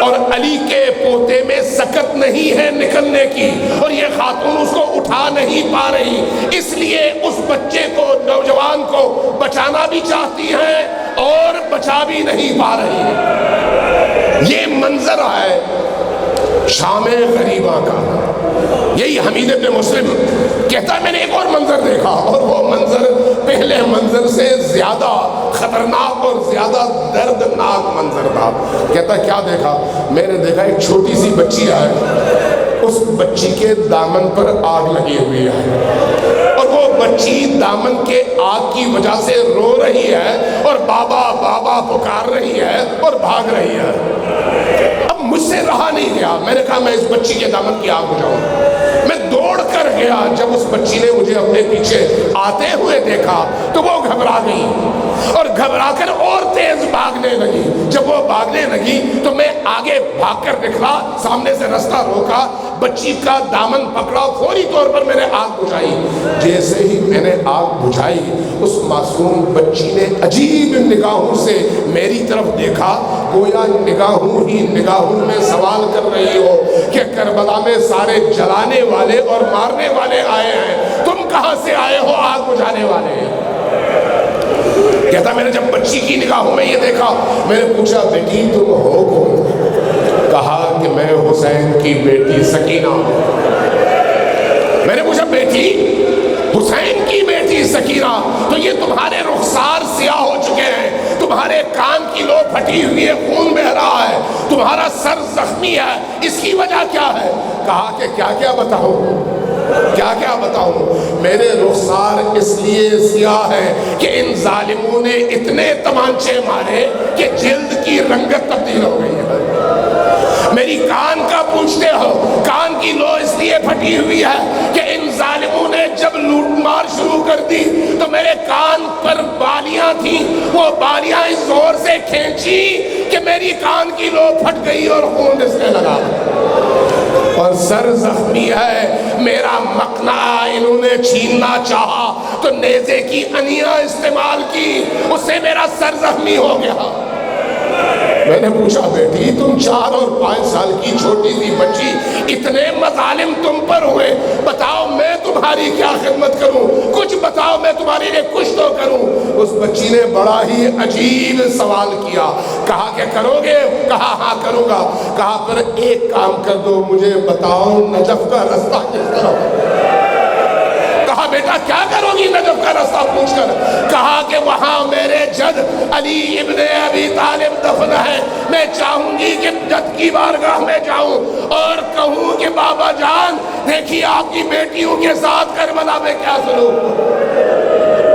[SPEAKER 1] اور علی کے پوتے میں سکت نہیں ہے نکلنے کی، اور یہ خاتون اس کو اٹھا نہیں پا رہی، اس لیے اس بچے کو، نوجوان کو بچانا بھی چاہتی ہیں اور بچا بھی نہیں پا رہی ہے۔ یہ منظر ہے شام غریبہ کا۔ یہی حمید ابن مسلم کہتا ہے میں نے ایک اور منظر دیکھا، اور وہ منظر پہلے منظر سے زیادہ خطرناک اور زیادہ دردناک منظر تھا۔ کہتا ہے کیا دیکھا؟ میں نے دیکھا ایک چھوٹی سی بچی ہے، اس بچی کے دامن پر آگ لگی ہوئی ہے اور وہ بچی دامن کے آگ کی وجہ سے رو رہی ہے اور بابا بابا پکار رہی ہے اور بھاگ رہی ہے۔ اب مجھ سے رہا نہیں گیا، میں نے کہا میں اس بچی کے دامن کی آگ بجھاؤں۔ میں دوڑ کر گیا، جب اس بچی نے مجھے اپنے پیچھے آتے ہوئے دیکھا تو وہ گھبرا گئی اور گھبرا کر اور تیز بھاگنے لگی۔ جب وہ بھاگنے لگی تو میں آگے بھاگ کر نکلا، سامنے سے رستہ روکا، بچی کا دامن پکڑا، فوری طور پر میں نے آگ بجھائی۔ جیسے ہی میں نے آگ بجھائی اس معصوم بچی نے عجیب نگاہوں سے میری طرف دیکھا، گویا نگاہوں ہی نگاہوں میں سوال کر رہی ہو کہ کربلا میں سارے جلانے والے اور مارنے والے آئے ہیں، تم کہاں سے آئے ہو آگ بجھانے والے؟ کہتا میں نے جب بچی کی نگاہوں میں یہ دیکھا، میں نے پوچھا بیٹی تم ہو کون؟ کہا کہ میں حسین کی بیٹی سکینہ ہوں۔ میں نے پوچھا بیٹی حسین کی بیٹی سکینہ، تو یہ تمہارے رخسار سیاہ ہو چکے ہیں، تمہارے کان کی لو پھٹی ہوئی ہے، خون بہ رہا ہے، تمہارا سر زخمی ہے، اس کی وجہ کیا ہے؟ کہا کہ کیا کیا بتاؤں، کیا کیا بتاؤں؟ میرے رخسار اس لیے سیاہ ہے کہ ان ظالموں نے اتنے تمانچے مارے کہ جلد کی رنگت تبدیل ہو گئی ہے۔ میری کان کا پوچھتے ہو، کان کی لو اس لیے پھٹی ہوئی ہے کہ ان ظالموں نے جب لوٹ مار شروع کر دی تو میرے کان پر بالیاں تھیں، وہ بالیاں اس زور سے کھینچی کہ میری کان کی لو پھٹ گئی اور خون رسنے لگا، اور سر زخمی ہے۔ میرا مقنعہ انہوں نے چھیننا چاہا تو نیزے کی انیاں استعمال کی، اس سے میرا سر زخمی ہو گیا۔ میں نے پوچھا بیٹی تم 4 اور 5 سال کی چھوٹی سی بچی، اتنے مظالم تم پر ہوئے، بتاؤ میں تمہاری کیا خدمت کروں، کچھ بتاؤ میں تمہارے لیے کچھ تو کروں۔ اس بچی نے بڑا ہی عجیب سوال کیا، کہا کہ کرو گے؟ کہا ہاں کروں گا۔ کہا پر ایک کام کر دو، مجھے بتاؤ نجف کا رستہ کس طرف؟ کہا بیٹا کیا کرو گی نجف کا رستہ پوچھ کر؟ کہا کہ وہاں میرے جد علی ابن ابی طالب دفن ہے، میں چاہوں گی کہ جد کی بارگاہ میں جاؤں اور کہوں کہ بابا جان دیکھیے آپ کی بیٹیوں کے ساتھ کربلا میں کیا سلوک۔